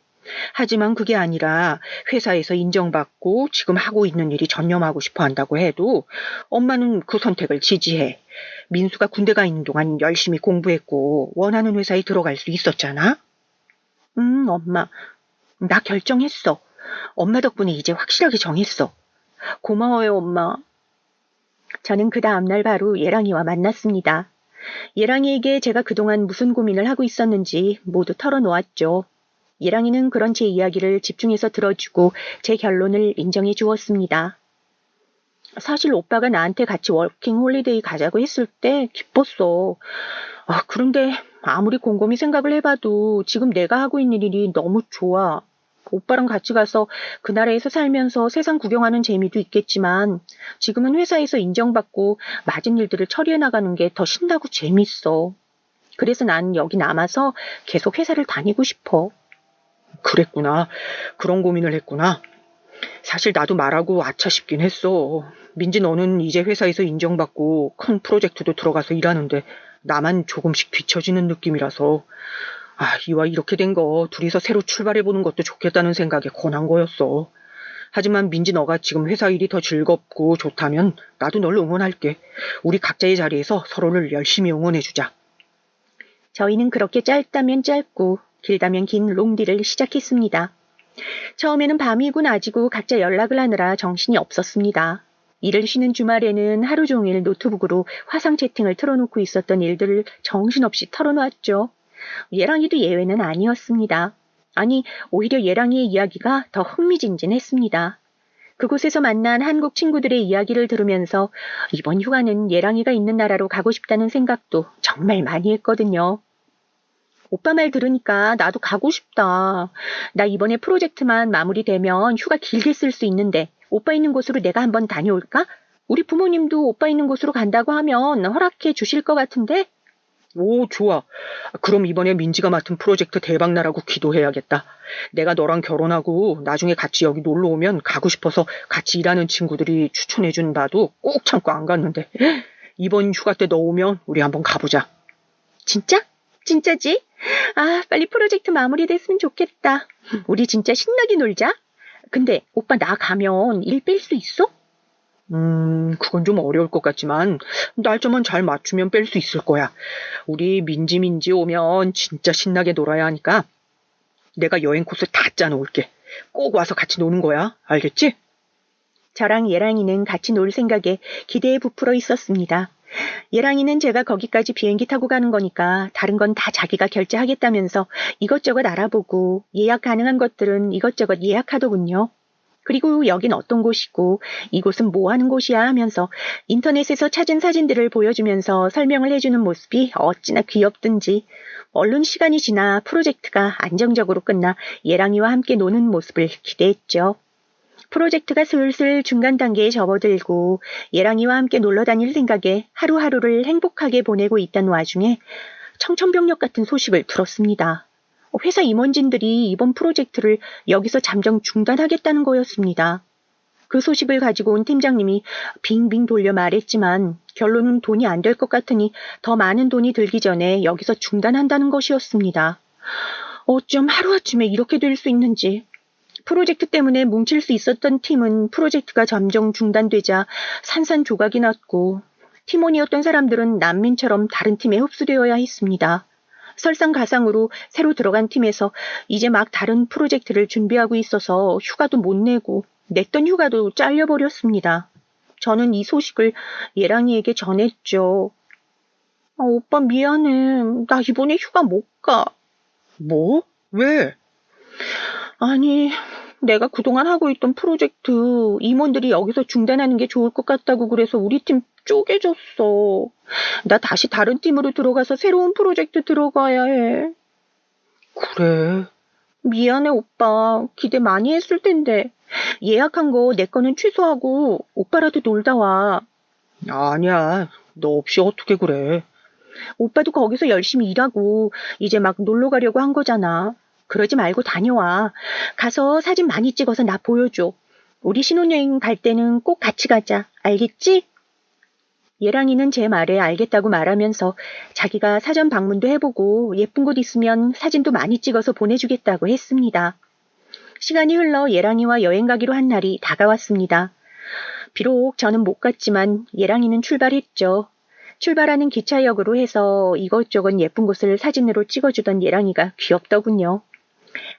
하지만 그게 아니라 회사에서 인정받고 지금 하고 있는 일이 전념하고 싶어 한다고 해도 엄마는 그 선택을 지지해. 민수가 군대 가 있는 동안 열심히 공부했고 원하는 회사에 들어갈 수 있었잖아. 엄마. 나 결정했어. 엄마 덕분에 이제 확실하게 정했어. 고마워요, 엄마. 저는 그 다음날 바로 예랑이와 만났습니다. 예랑이에게 제가 그동안 무슨 고민을 하고 있었는지 모두 털어놓았죠. 예랑이는 그런 제 이야기를 집중해서 들어주고 제 결론을 인정해 주었습니다. 사실 오빠가 나한테 같이 워킹 홀리데이 가자고 했을 때 기뻤어. 그런데 아무리 곰곰이 생각을 해봐도 지금 내가 하고 있는 일이 너무 좋아. 오빠랑 같이 가서 그 나라에서 살면서 세상 구경하는 재미도 있겠지만 지금은 회사에서 인정받고 맞은 일들을 처리해 나가는 게 더 신나고 재밌어. 그래서 난 여기 남아서 계속 회사를 다니고 싶어. 그랬구나. 그런 고민을 했구나. 사실 나도 말하고 아차 싶긴 했어. 민지 너는 이제 회사에서 인정받고 큰 프로젝트도 들어가서 일하는데 나만 조금씩 뒤처지는 느낌이라서 이와 이렇게 된 거 둘이서 새로 출발해보는 것도 좋겠다는 생각에 권한 거였어. 하지만 민지 너가 지금 회사 일이 더 즐겁고 좋다면 나도 널 응원할게. 우리 각자의 자리에서 서로를 열심히 응원해주자. 저희는 그렇게 짧다면 짧고 길다면 긴 롱디를 시작했습니다. 처음에는 밤이고 낮이고 각자 연락을 하느라 정신이 없었습니다. 일을 쉬는 주말에는 하루 종일 노트북으로 화상 채팅을 틀어놓고 있었던 일들을 정신없이 털어놓았죠. 예랑이도 예외는 아니었습니다. 아니, 오히려 예랑이의 이야기가 더 흥미진진했습니다. 그곳에서 만난 한국 친구들의 이야기를 들으면서 이번 휴가는 예랑이가 있는 나라로 가고 싶다는 생각도 정말 많이 했거든요. 오빠 말 들으니까 나도 가고 싶다. 나 이번에 프로젝트만 마무리되면 휴가 길게 쓸 수 있는데 오빠 있는 곳으로 내가 한번 다녀올까? 우리 부모님도 오빠 있는 곳으로 간다고 하면 허락해 주실 것 같은데? 오, 좋아. 그럼 이번에 민지가 맡은 프로젝트 대박나라고 기도해야겠다. 내가 너랑 결혼하고 나중에 같이 여기 놀러 오면 가고 싶어서 같이 일하는 친구들이 추천해준 나도 꼭 참고 안 갔는데. 이번 휴가 때 너 오면 우리 한번 가보자. 진짜? 진짜지? 아, 빨리 프로젝트 마무리됐으면 좋겠다. 우리 진짜 신나게 놀자. 근데 오빠 나 가면 일 뺄 수 있어? 그건 좀 어려울 것 같지만 날짜만 잘 맞추면 뺄 수 있을 거야. 우리 민지 오면 진짜 신나게 놀아야 하니까 내가 여행 코스 다 짜놓을게. 꼭 와서 같이 노는 거야. 알겠지? 저랑 예랑이는 같이 놀 생각에 기대에 부풀어 있었습니다. 예랑이는 제가 거기까지 비행기 타고 가는 거니까 다른 건 다 자기가 결제하겠다면서 이것저것 알아보고 예약 가능한 것들은 이것저것 예약하더군요. 그리고 여긴 어떤 곳이고 이곳은 뭐 하는 곳이야 하면서 인터넷에서 찾은 사진들을 보여주면서 설명을 해주는 모습이 어찌나 귀엽든지 얼른 시간이 지나 프로젝트가 안정적으로 끝나 예랑이와 함께 노는 모습을 기대했죠. 프로젝트가 슬슬 중간 단계에 접어들고 예랑이와 함께 놀러 다닐 생각에 하루하루를 행복하게 보내고 있던 와중에 청천벽력 같은 소식을 들었습니다. 회사 임원진들이 이번 프로젝트를 여기서 잠정 중단하겠다는 거였습니다. 그 소식을 가지고 온 팀장님이 빙빙 돌려 말했지만 결론은 돈이 안 될 것 같으니 더 많은 돈이 들기 전에 여기서 중단한다는 것이었습니다. 어쩜 하루아침에 이렇게 될 수 있는지. 프로젝트 때문에 뭉칠 수 있었던 팀은 프로젝트가 잠정 중단되자 산산조각이 났고 팀원이었던 사람들은 난민처럼 다른 팀에 흡수되어야 했습니다. 설상가상으로 새로 들어간 팀에서 이제 막 다른 프로젝트를 준비하고 있어서 휴가도 못 내고 냈던 휴가도 잘려버렸습니다. 저는 이 소식을 예랑이에게 전했죠. 오빠 미안해. 나 이번에 휴가 못 가. 뭐? 왜? 아니, 내가 그동안 하고 있던 프로젝트 임원들이 여기서 중단하는 게 좋을 것 같다고 그래서 우리 팀 쪼개졌어. 나 다시 다른 팀으로 들어가서 새로운 프로젝트 들어가야 해. 그래. 미안해, 오빠. 기대 많이 했을 텐데. 예약한 거 내 거는 취소하고 오빠라도 놀다 와. 아니야. 너 없이 어떻게 그래. 오빠도 거기서 열심히 일하고 이제 막 놀러 가려고 한 거잖아. 그러지 말고 다녀와. 가서 사진 많이 찍어서 나 보여줘. 우리 신혼여행 갈 때는 꼭 같이 가자. 알겠지? 예랑이는 제 말에 알겠다고 말하면서 자기가 사전 방문도 해보고 예쁜 곳 있으면 사진도 많이 찍어서 보내주겠다고 했습니다. 시간이 흘러 예랑이와 여행 가기로 한 날이 다가왔습니다. 비록 저는 못 갔지만 예랑이는 출발했죠. 출발하는 기차역으로 해서 이것저것 예쁜 곳을 사진으로 찍어주던 예랑이가 귀엽더군요.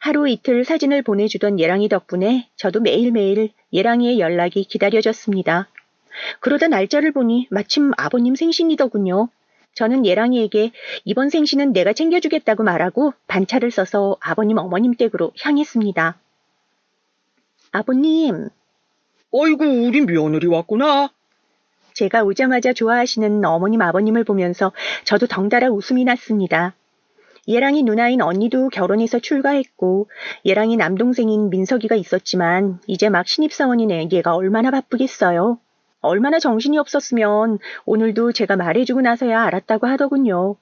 하루 이틀 사진을 보내주던 예랑이 덕분에 저도 매일매일 예랑이의 연락이 기다려졌습니다. 그러다 날짜를 보니 마침 아버님 생신이더군요. 저는 예랑이에게 이번 생신은 내가 챙겨주겠다고 말하고 반차를 써서 아버님 어머님 댁으로 향했습니다. 아버님, 어이구, 우리 며느리 왔구나. 제가 오자마자 좋아하시는 어머님 아버님을 보면서 저도 덩달아 웃음이 났습니다. 예랑이 누나인 언니도 결혼해서 출가했고 예랑이 남동생인 민석이가 있었지만 이제 막 신입사원이네. 얘가 얼마나 바쁘겠어요. 얼마나 정신이 없었으면 오늘도 제가 말해주고 나서야 알았다고 하더군요.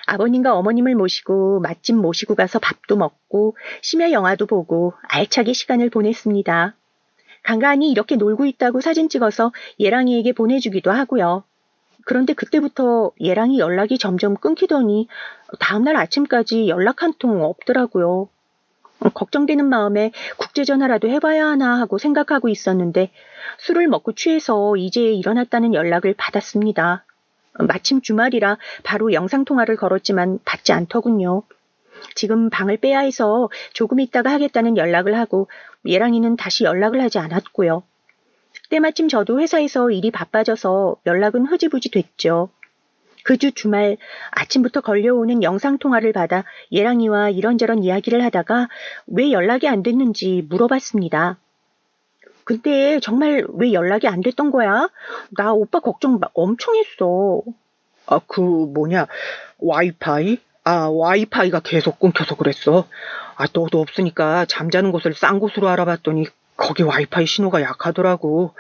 아버님과 어머님을 모시고 맛집 모시고 가서 밥도 먹고 심야 영화도 보고 알차게 시간을 보냈습니다. 간간히 이렇게 놀고 있다고 사진 찍어서 예랑이에게 보내주기도 하고요. 그런데 그때부터 예랑이 연락이 점점 끊기더니 다음날 아침까지 연락 한 통 없더라고요. 걱정되는 마음에 국제전화라도 해봐야 하나 하고 생각하고 있었는데 술을 먹고 취해서 이제 일어났다는 연락을 받았습니다. 마침 주말이라 바로 영상통화를 걸었지만 받지 않더군요. 지금 방을 빼야 해서 조금 있다가 하겠다는 연락을 하고 예랑이는 다시 연락을 하지 않았고요. 때마침 저도 회사에서 일이 바빠져서 연락은 흐지부지 됐죠. 그 주 주말 아침부터 걸려오는 영상통화를 받아 예랑이와 이런저런 이야기를 하다가 왜 연락이 안 됐는지 물어봤습니다. 근데 정말 왜 연락이 안 됐던 거야? 나 오빠 걱정 엄청 했어. 와이파이? 와이파이가 계속 끊겨서 그랬어. 너도 없으니까 잠자는 곳을 싼 곳으로 알아봤더니 거기 와이파이 신호가 약하더라고.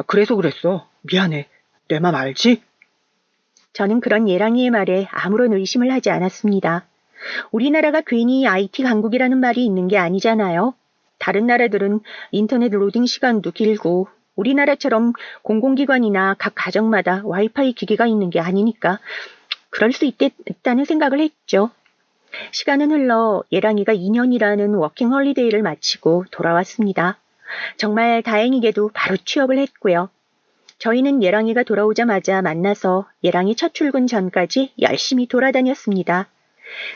그래서 그랬어. 미안해. 내 맘 알지? 저는 그런 예랑이의 말에 아무런 의심을 하지 않았습니다. 우리나라가 괜히 IT 강국이라는 말이 있는 게 아니잖아요. 다른 나라들은 인터넷 로딩 시간도 길고 우리나라처럼 공공기관이나 각 가정마다 와이파이 기기가 있는 게 아니니까 그럴 수 있다는 생각을 했죠. 시간은 흘러 예랑이가 2년이라는 워킹 홀리데이를 마치고 돌아왔습니다. 정말 다행히게도 바로 취업을 했고요. 저희는 예랑이가 돌아오자마자 만나서 예랑이 첫 출근 전까지 열심히 돌아다녔습니다.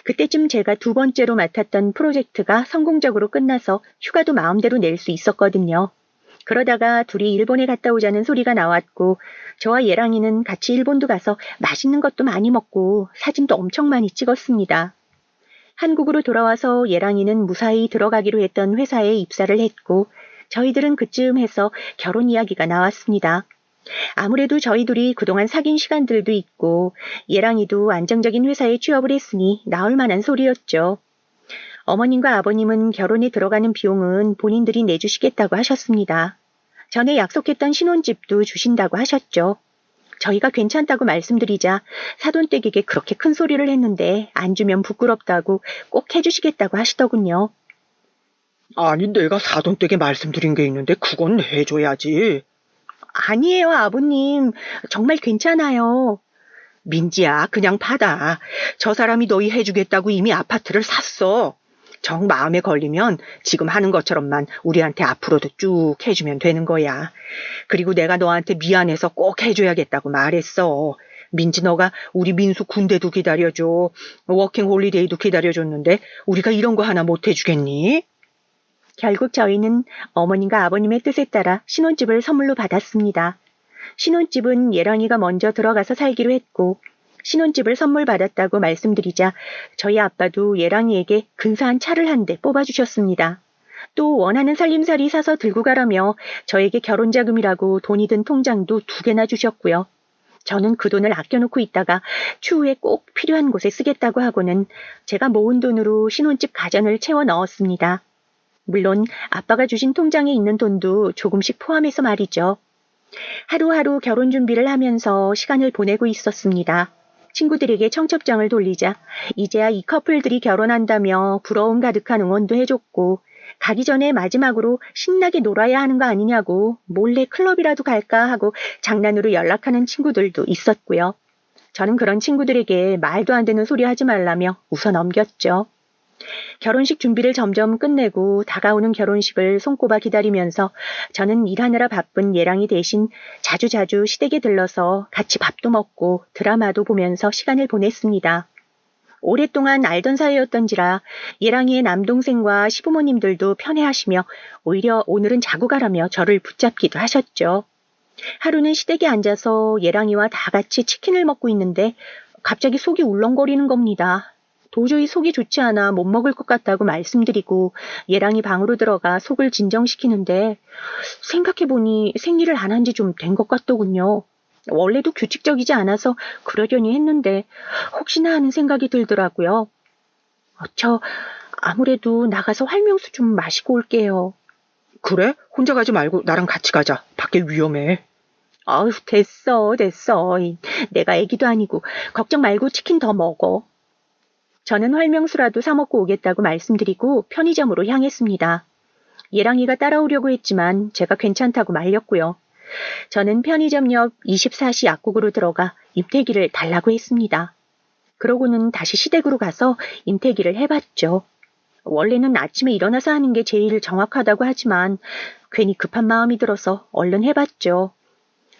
그때쯤 제가 두 번째로 맡았던 프로젝트가 성공적으로 끝나서 휴가도 마음대로 낼 수 있었거든요. 그러다가 둘이 일본에 갔다 오자는 소리가 나왔고 저와 예랑이는 같이 일본도 가서 맛있는 것도 많이 먹고 사진도 엄청 많이 찍었습니다. 한국으로 돌아와서 예랑이는 무사히 들어가기로 했던 회사에 입사를 했고 저희들은 그쯤 해서 결혼 이야기가 나왔습니다. 아무래도 저희 둘이 그동안 사귄 시간들도 있고 예랑이도 안정적인 회사에 취업을 했으니 나올 만한 소리였죠. 어머님과 아버님은 결혼에 들어가는 비용은 본인들이 내주시겠다고 하셨습니다. 전에 약속했던 신혼집도 주신다고 하셨죠. 저희가 괜찮다고 말씀드리자 사돈댁에게 그렇게 큰 소리를 했는데 안 주면 부끄럽다고 꼭 해주시겠다고 하시더군요. 아니, 내가 사돈댁에 말씀드린 게 있는데 그건 해줘야지. 아니에요, 아버님. 정말 괜찮아요. 민지야, 그냥 받아. 저 사람이 너희 해주겠다고 이미 아파트를 샀어. 정 마음에 걸리면 지금 하는 것처럼만 우리한테 앞으로도 쭉 해주면 되는 거야. 그리고 내가 너한테 미안해서 꼭 해줘야겠다고 말했어. 민지, 너가 우리 민수 군대도 기다려줘. 워킹 홀리데이도 기다려줬는데 우리가 이런 거 하나 못 해주겠니? 결국 저희는 어머님과 아버님의 뜻에 따라 신혼집을 선물로 받았습니다. 신혼집은 예랑이가 먼저 들어가서 살기로 했고 신혼집을 선물 받았다고 말씀드리자 저희 아빠도 예랑이에게 근사한 차를 한 대 뽑아주셨습니다. 또 원하는 살림살이 사서 들고 가라며 저에게 결혼자금이라고 돈이 든 통장도 2개나 주셨고요. 저는 그 돈을 아껴놓고 있다가 추후에 꼭 필요한 곳에 쓰겠다고 하고는 제가 모은 돈으로 신혼집 가전을 채워 넣었습니다. 물론 아빠가 주신 통장에 있는 돈도 조금씩 포함해서 말이죠. 하루하루 결혼 준비를 하면서 시간을 보내고 있었습니다. 친구들에게 청첩장을 돌리자 이제야 이 커플들이 결혼한다며 부러움 가득한 응원도 해줬고 가기 전에 마지막으로 신나게 놀아야 하는 거 아니냐고 몰래 클럽이라도 갈까 하고 장난으로 연락하는 친구들도 있었고요. 저는 그런 친구들에게 말도 안 되는 소리 하지 말라며 웃어 넘겼죠. 결혼식 준비를 점점 끝내고 다가오는 결혼식을 손꼽아 기다리면서 저는 일하느라 바쁜 예랑이 대신 자주자주 시댁에 들러서 같이 밥도 먹고 드라마도 보면서 시간을 보냈습니다. 오랫동안 알던 사이였던지라 예랑이의 남동생과 시부모님들도 편해하시며 오히려 오늘은 자고 가라며 저를 붙잡기도 하셨죠. 하루는 시댁에 앉아서 예랑이와 다 같이 치킨을 먹고 있는데 갑자기 속이 울렁거리는 겁니다. 도저히 속이 좋지 않아 못 먹을 것 같다고 말씀드리고 예랑이 방으로 들어가 속을 진정시키는데 생각해보니 생리를 안 한 지 좀 된 것 같더군요. 원래도 규칙적이지 않아서 그러려니 했는데 혹시나 하는 생각이 들더라고요. 저 아무래도 나가서 활명수 좀 마시고 올게요. 그래? 혼자 가지 말고 나랑 같이 가자. 밖에 위험해. 아유, 됐어. 내가 애기도 아니고 걱정 말고 치킨 더 먹어. 저는 활명수라도 사 먹고 오겠다고 말씀드리고 편의점으로 향했습니다. 예랑이가 따라오려고 했지만 제가 괜찮다고 말렸고요. 저는 편의점 옆 24시 약국으로 들어가 임태기를 달라고 했습니다. 그러고는 다시 시댁으로 가서 임태기를 해봤죠. 원래는 아침에 일어나서 하는 게 제일 정확하다고 하지만 괜히 급한 마음이 들어서 얼른 해봤죠.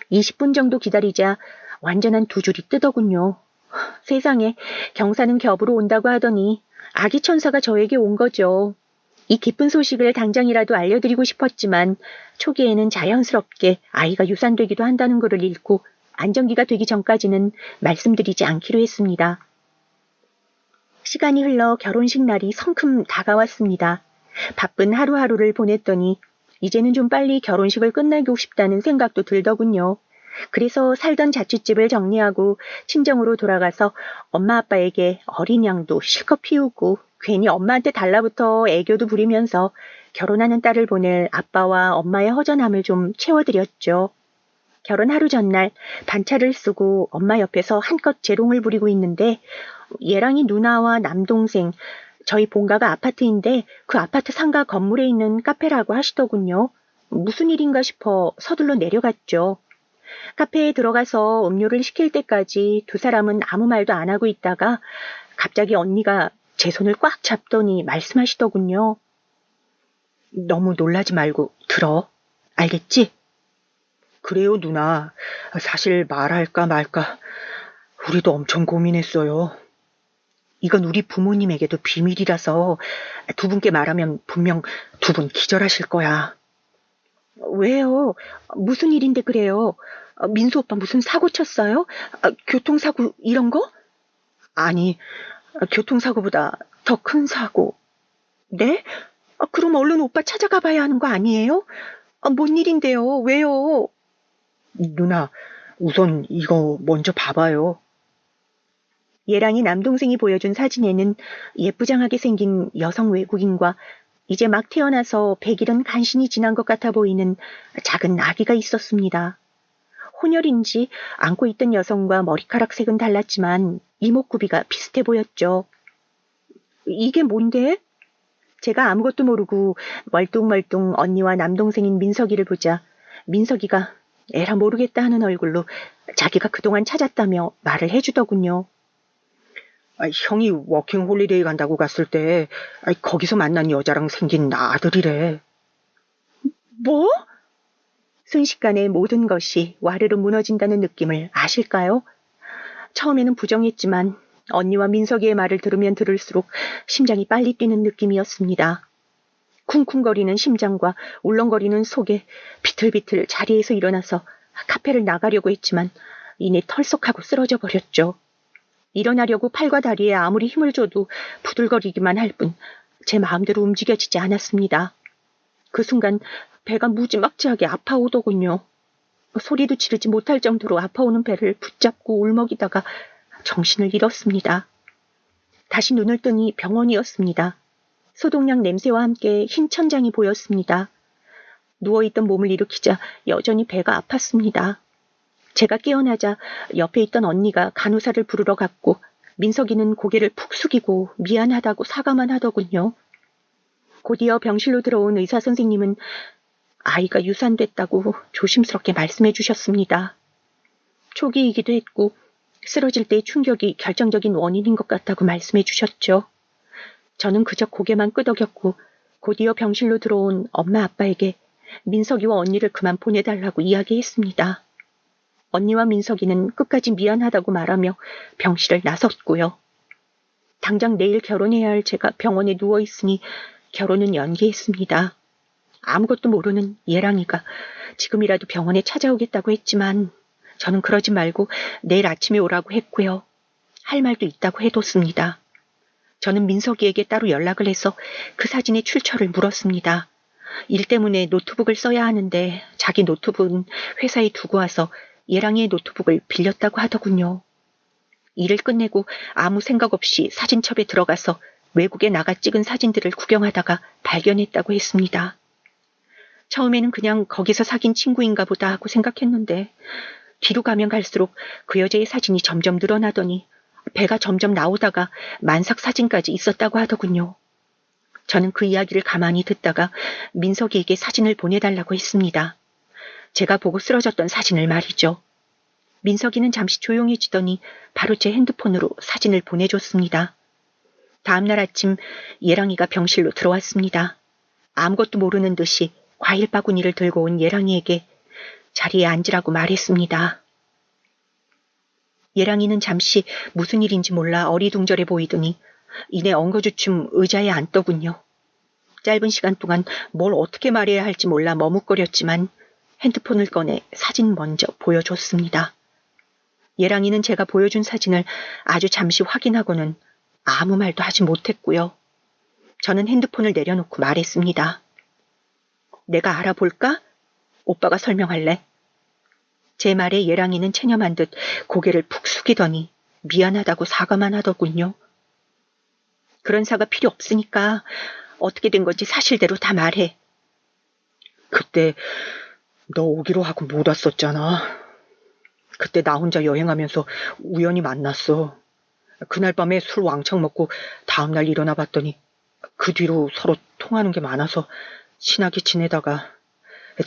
20분 정도 기다리자 완전한 두 줄이 뜨더군요. 세상에 경사는 겹으로 온다고 하더니 아기 천사가 저에게 온 거죠. 이 기쁜 소식을 당장이라도 알려드리고 싶었지만 초기에는 자연스럽게 아이가 유산되기도 한다는 것을 읽고 안정기가 되기 전까지는 말씀드리지 않기로 했습니다. 시간이 흘러 결혼식 날이 성큼 다가왔습니다. 바쁜 하루하루를 보냈더니 이제는 좀 빨리 결혼식을 끝내고 싶다는 생각도 들더군요. 그래서 살던 자취집을 정리하고 친정으로 돌아가서 엄마 아빠에게 어린 양도 실컷 피우고 괜히 엄마한테 달라붙어 애교도 부리면서 결혼하는 딸을 보낼 아빠와 엄마의 허전함을 좀 채워드렸죠. 결혼 하루 전날 반차를 쓰고 엄마 옆에서 한껏 재롱을 부리고 있는데 예랑이 누나와 남동생, 저희 본가가 아파트인데 그 아파트 상가 건물에 있는 카페라고 하시더군요. 무슨 일인가 싶어 서둘러 내려갔죠. 카페에 들어가서 음료를 시킬 때까지 두 사람은 아무 말도 안 하고 있다가 갑자기 언니가 제 손을 꽉 잡더니 말씀하시더군요. 너무 놀라지 말고 들어. 알겠지? 그래요, 누나. 사실 말할까 말까 우리도 엄청 고민했어요. 이건 우리 부모님에게도 비밀이라서 두 분께 말하면 분명 두 분 기절하실 거야. 왜요? 무슨 일인데 그래요? 민수 오빠 무슨 사고 쳤어요? 교통사고 이런 거? 아니, 교통사고보다 더 큰 사고. 네? 그럼 얼른 오빠 찾아가 봐야 하는 거 아니에요? 뭔 일인데요? 왜요? 누나, 우선 이거 먼저 봐봐요. 예랑이 남동생이 보여준 사진에는 예쁘장하게 생긴 여성 외국인과 이제 막 태어나서 100일은 간신히 지난 것 같아 보이는 작은 아기가 있었습니다. 혼혈인지 안고 있던 여성과 머리카락 색은 달랐지만 이목구비가 비슷해 보였죠. 이게 뭔데? 제가 아무것도 모르고 멀뚱멀뚱 언니와 남동생인 민석이를 보자 민석이가 에라 모르겠다 하는 얼굴로 자기가 그동안 찾았다며 말을 해주더군요. 형이 워킹 홀리데이 간다고 갔을 때 거기서 만난 여자랑 생긴 아들이래. 뭐? 순식간에 모든 것이 와르르 무너진다는 느낌을 아실까요? 처음에는 부정했지만 언니와 민석이의 말을 들으면 들을수록 심장이 빨리 뛰는 느낌이었습니다. 쿵쿵거리는 심장과 울렁거리는 속에 비틀비틀 자리에서 일어나서 카페를 나가려고 했지만 이내 털썩하고 쓰러져 버렸죠. 일어나려고 팔과 다리에 아무리 힘을 줘도 부들거리기만 할 뿐 제 마음대로 움직여지지 않았습니다. 그 순간 배가 무지막지하게 아파오더군요. 소리도 지르지 못할 정도로 아파오는 배를 붙잡고 울먹이다가 정신을 잃었습니다. 다시 눈을 뜨니 병원이었습니다. 소독약 냄새와 함께 흰 천장이 보였습니다. 누워있던 몸을 일으키자 여전히 배가 아팠습니다. 제가 깨어나자 옆에 있던 언니가 간호사를 부르러 갔고 민석이는 고개를 푹 숙이고 미안하다고 사과만 하더군요. 곧이어 병실로 들어온 의사 선생님은 아이가 유산됐다고 조심스럽게 말씀해 주셨습니다. 초기이기도 했고 쓰러질 때의 충격이 결정적인 원인인 것 같다고 말씀해 주셨죠. 저는 그저 고개만 끄덕였고 곧이어 병실로 들어온 엄마 아빠에게 민석이와 언니를 그만 보내달라고 이야기했습니다. 언니와 민석이는 끝까지 미안하다고 말하며 병실을 나섰고요. 당장 내일 결혼해야 할 제가 병원에 누워있으니 결혼은 연기했습니다. 아무것도 모르는 예랑이가 지금이라도 병원에 찾아오겠다고 했지만 저는 그러지 말고 내일 아침에 오라고 했고요. 할 말도 있다고 해뒀습니다. 저는 민석이에게 따로 연락을 해서 그 사진의 출처를 물었습니다. 일 때문에 노트북을 써야 하는데 자기 노트북은 회사에 두고 와서 예랑이의 노트북을 빌렸다고 하더군요. 일을 끝내고 아무 생각 없이 사진첩에 들어가서 외국에 나가 찍은 사진들을 구경하다가 발견했다고 했습니다. 처음에는 그냥 거기서 사귄 친구인가 보다 하고 생각했는데 뒤로 가면 갈수록 그 여자의 사진이 점점 늘어나더니 배가 점점 나오다가 만삭 사진까지 있었다고 하더군요. 저는 그 이야기를 가만히 듣다가 민석이에게 사진을 보내달라고 했습니다. 제가 보고 쓰러졌던 사진을 말이죠. 민석이는 잠시 조용해지더니 바로 제 핸드폰으로 사진을 보내줬습니다. 다음날 아침 예랑이가 병실로 들어왔습니다. 아무것도 모르는 듯이 과일 바구니를 들고 온 예랑이에게 자리에 앉으라고 말했습니다. 예랑이는 잠시 무슨 일인지 몰라 어리둥절해 보이더니 이내 엉거주춤 의자에 앉더군요. 짧은 시간 동안 뭘 어떻게 말해야 할지 몰라 머뭇거렸지만 핸드폰을 꺼내 사진 먼저 보여줬습니다. 예랑이는 제가 보여준 사진을 아주 잠시 확인하고는 아무 말도 하지 못했고요. 저는 핸드폰을 내려놓고 말했습니다. 내가 알아볼까? 오빠가 설명할래? 제 말에 예랑이는 체념한 듯 고개를 푹 숙이더니 미안하다고 사과만 하더군요. 그런 사과 필요 없으니까 어떻게 된 건지 사실대로 다 말해. 그때 너 오기로 하고 못 왔었잖아. 그때 나 혼자 여행하면서 우연히 만났어. 그날 밤에 술 왕창 먹고 다음날 일어나 봤더니 그 뒤로 서로 통하는 게 많아서 친하게 지내다가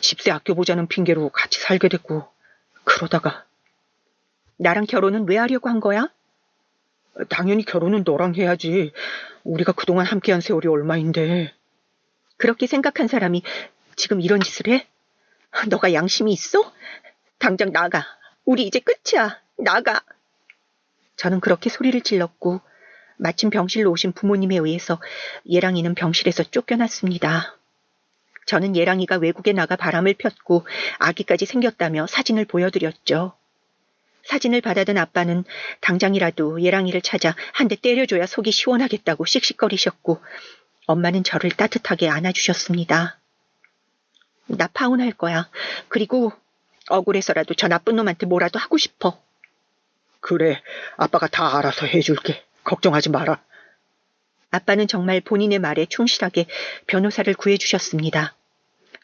집세 아껴보자는 핑계로 같이 살게 됐고 그러다가 나랑 결혼은 왜 하려고 한 거야? 당연히 결혼은 너랑 해야지. 우리가 그동안 함께한 세월이 얼마인데. 그렇게 생각한 사람이 지금 이런 짓을 해? 너가 양심이 있어? 당장 나가. 우리 이제 끝이야. 나가. 저는 그렇게 소리를 질렀고 마침 병실로 오신 부모님에 의해서 예랑이는 병실에서 쫓겨났습니다. 저는 예랑이가 외국에 나가 바람을 폈고 아기까지 생겼다며 사진을 보여드렸죠. 사진을 받아든 아빠는 당장이라도 예랑이를 찾아 한 대 때려줘야 속이 시원하겠다고 씩씩거리셨고 엄마는 저를 따뜻하게 안아주셨습니다. 나 파혼할 거야. 그리고 억울해서라도 저 나쁜 놈한테 뭐라도 하고 싶어. 그래, 아빠가 다 알아서 해줄게. 걱정하지 마라. 아빠는 정말 본인의 말에 충실하게 변호사를 구해주셨습니다.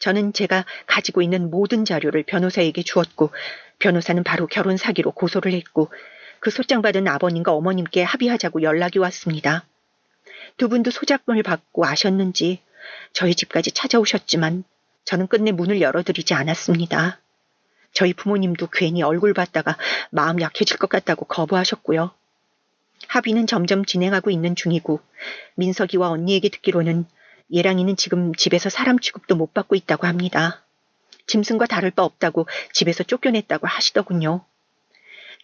저는 제가 가지고 있는 모든 자료를 변호사에게 주었고 변호사는 바로 결혼 사기로 고소를 했고 그 소장받은 아버님과 어머님께 합의하자고 연락이 왔습니다. 두 분도 소장을 받고 아셨는지 저희 집까지 찾아오셨지만 저는 끝내 문을 열어드리지 않았습니다. 저희 부모님도 괜히 얼굴 봤다가 마음 약해질 것 같다고 거부하셨고요. 합의는 점점 진행하고 있는 중이고 민석이와 언니에게 듣기로는 예랑이는 지금 집에서 사람 취급도 못 받고 있다고 합니다. 짐승과 다를 바 없다고 집에서 쫓겨냈다고 하시더군요.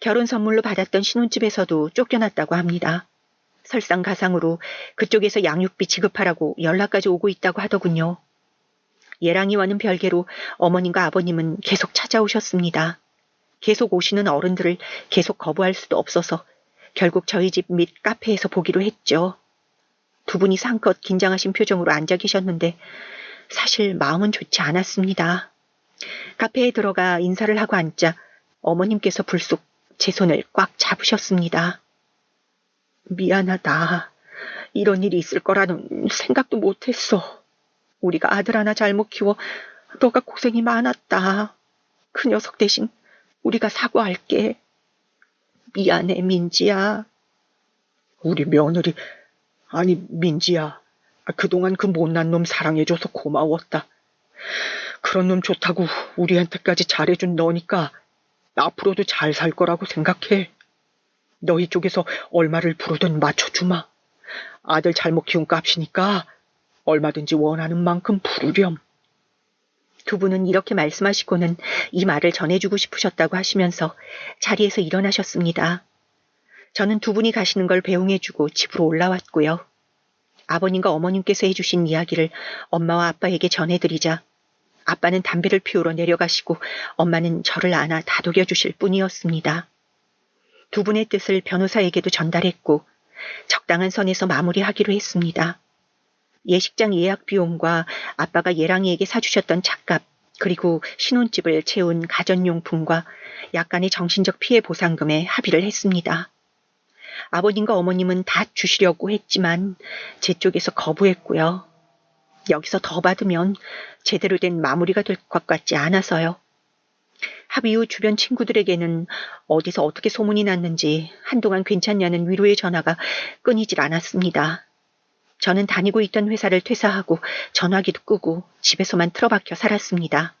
결혼 선물로 받았던 신혼집에서도 쫓겨났다고 합니다. 설상가상으로 그쪽에서 양육비 지급하라고 연락까지 오고 있다고 하더군요. 예랑이와는 별개로 어머님과 아버님은 계속 찾아오셨습니다. 계속 오시는 어른들을 계속 거부할 수도 없어서 결국 저희 집 및 카페에서 보기로 했죠. 두 분이서 한껏 긴장하신 표정으로 앉아 계셨는데 사실 마음은 좋지 않았습니다. 카페에 들어가 인사를 하고 앉자 어머님께서 불쑥 제 손을 꽉 잡으셨습니다. 미안하다. 이런 일이 있을 거라는 생각도 못했어. 우리가 아들 하나 잘못 키워 너가 고생이 많았다. 그 녀석 대신 우리가 사과할게. 미안해, 민지야. 우리 며느리, 아니 민지야. 그동안 그 못난 놈 사랑해줘서 고마웠다. 그런 놈 좋다고 우리한테까지 잘해준 너니까 앞으로도 잘 살 거라고 생각해. 너희 쪽에서 얼마를 부르든 맞춰주마. 아들 잘못 키운 값이니까 얼마든지 원하는 만큼 부르렴. 두 분은 이렇게 말씀하시고는 이 말을 전해주고 싶으셨다고 하시면서 자리에서 일어나셨습니다. 저는 두 분이 가시는 걸 배웅해주고 집으로 올라왔고요. 아버님과 어머님께서 해주신 이야기를 엄마와 아빠에게 전해드리자 아빠는 담배를 피우러 내려가시고 엄마는 저를 안아 다독여 주실 뿐이었습니다. 두 분의 뜻을 변호사에게도 전달했고 적당한 선에서 마무리하기로 했습니다. 예식장 예약 비용과 아빠가 예랑이에게 사주셨던 찻값 그리고 신혼집을 채운 가전용품과 약간의 정신적 피해 보상금에 합의를 했습니다. 아버님과 어머님은 다 주시려고 했지만 제 쪽에서 거부했고요. 여기서 더 받으면 제대로 된 마무리가 될 것 같지 않아서요. 합의 후 주변 친구들에게는 어디서 어떻게 소문이 났는지 한동안 괜찮냐는 위로의 전화가 끊이질 않았습니다. 저는 다니고 있던 회사를 퇴사하고 전화기도 끄고 집에서만 틀어박혀 살았습니다.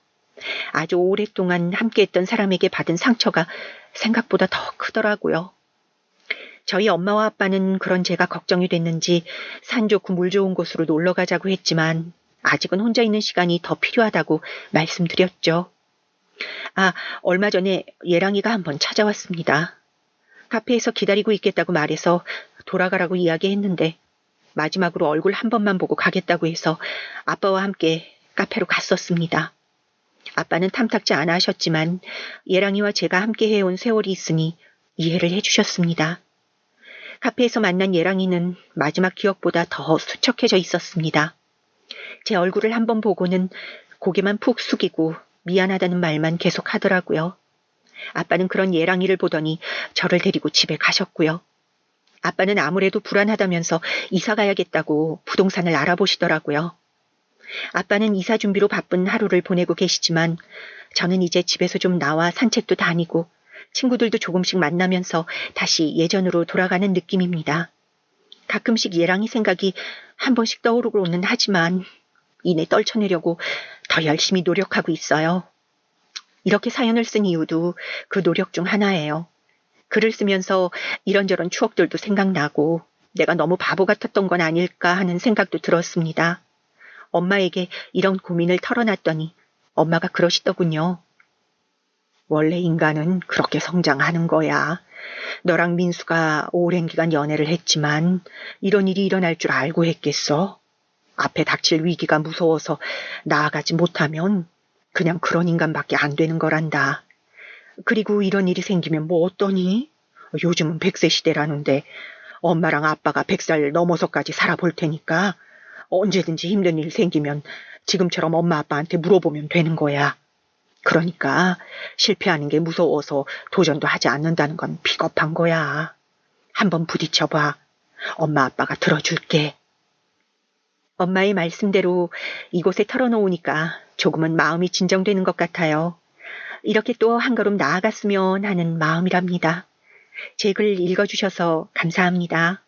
아주 오랫동안 함께했던 사람에게 받은 상처가 생각보다 더 크더라고요. 저희 엄마와 아빠는 그런 제가 걱정이 됐는지 산 좋고 물 좋은 곳으로 놀러 가자고 했지만 아직은 혼자 있는 시간이 더 필요하다고 말씀드렸죠. 얼마 전에 예랑이가 한번 찾아왔습니다. 카페에서 기다리고 있겠다고 말해서 돌아가라고 이야기했는데 마지막으로 얼굴 한 번만 보고 가겠다고 해서 아빠와 함께 카페로 갔었습니다. 아빠는 탐탁지 않아 하셨지만 예랑이와 제가 함께 해온 세월이 있으니 이해를 해주셨습니다. 카페에서 만난 예랑이는 마지막 기억보다 더 수척해져 있었습니다. 제 얼굴을 한번 보고는 고개만 푹 숙이고 미안하다는 말만 계속 하더라고요. 아빠는 그런 예랑이를 보더니 저를 데리고 집에 가셨고요. 아빠는 아무래도 불안하다면서 이사 가야겠다고 부동산을 알아보시더라고요. 아빠는 이사 준비로 바쁜 하루를 보내고 계시지만 저는 이제 집에서 좀 나와 산책도 다니고 친구들도 조금씩 만나면서 다시 예전으로 돌아가는 느낌입니다. 가끔씩 얘랑이 생각이 한 번씩 떠오르고는 하지만 이내 떨쳐내려고 더 열심히 노력하고 있어요. 이렇게 사연을 쓴 이유도 그 노력 중 하나예요. 글을 쓰면서 이런저런 추억들도 생각나고 내가 너무 바보 같았던 건 아닐까 하는 생각도 들었습니다. 엄마에게 이런 고민을 털어놨더니 엄마가 그러시더군요. 원래 인간은 그렇게 성장하는 거야. 너랑 민수가 오랜 기간 연애를 했지만 이런 일이 일어날 줄 알고 했겠어? 앞에 닥칠 위기가 무서워서 나아가지 못하면 그냥 그런 인간밖에 안 되는 거란다. 그리고 이런 일이 생기면 뭐 어떠니? 요즘은 100세 시대라는데 엄마랑 아빠가 100살 넘어서까지 살아볼 테니까 언제든지 힘든 일 생기면 지금처럼 엄마 아빠한테 물어보면 되는 거야. 그러니까 실패하는 게 무서워서 도전도 하지 않는다는 건 비겁한 거야. 한번 부딪혀봐. 엄마 아빠가 들어줄게. 엄마의 말씀대로 이곳에 털어놓으니까 조금은 마음이 진정되는 것 같아요. 이렇게 또 한 걸음 나아갔으면 하는 마음이랍니다. 제 글 읽어주셔서 감사합니다.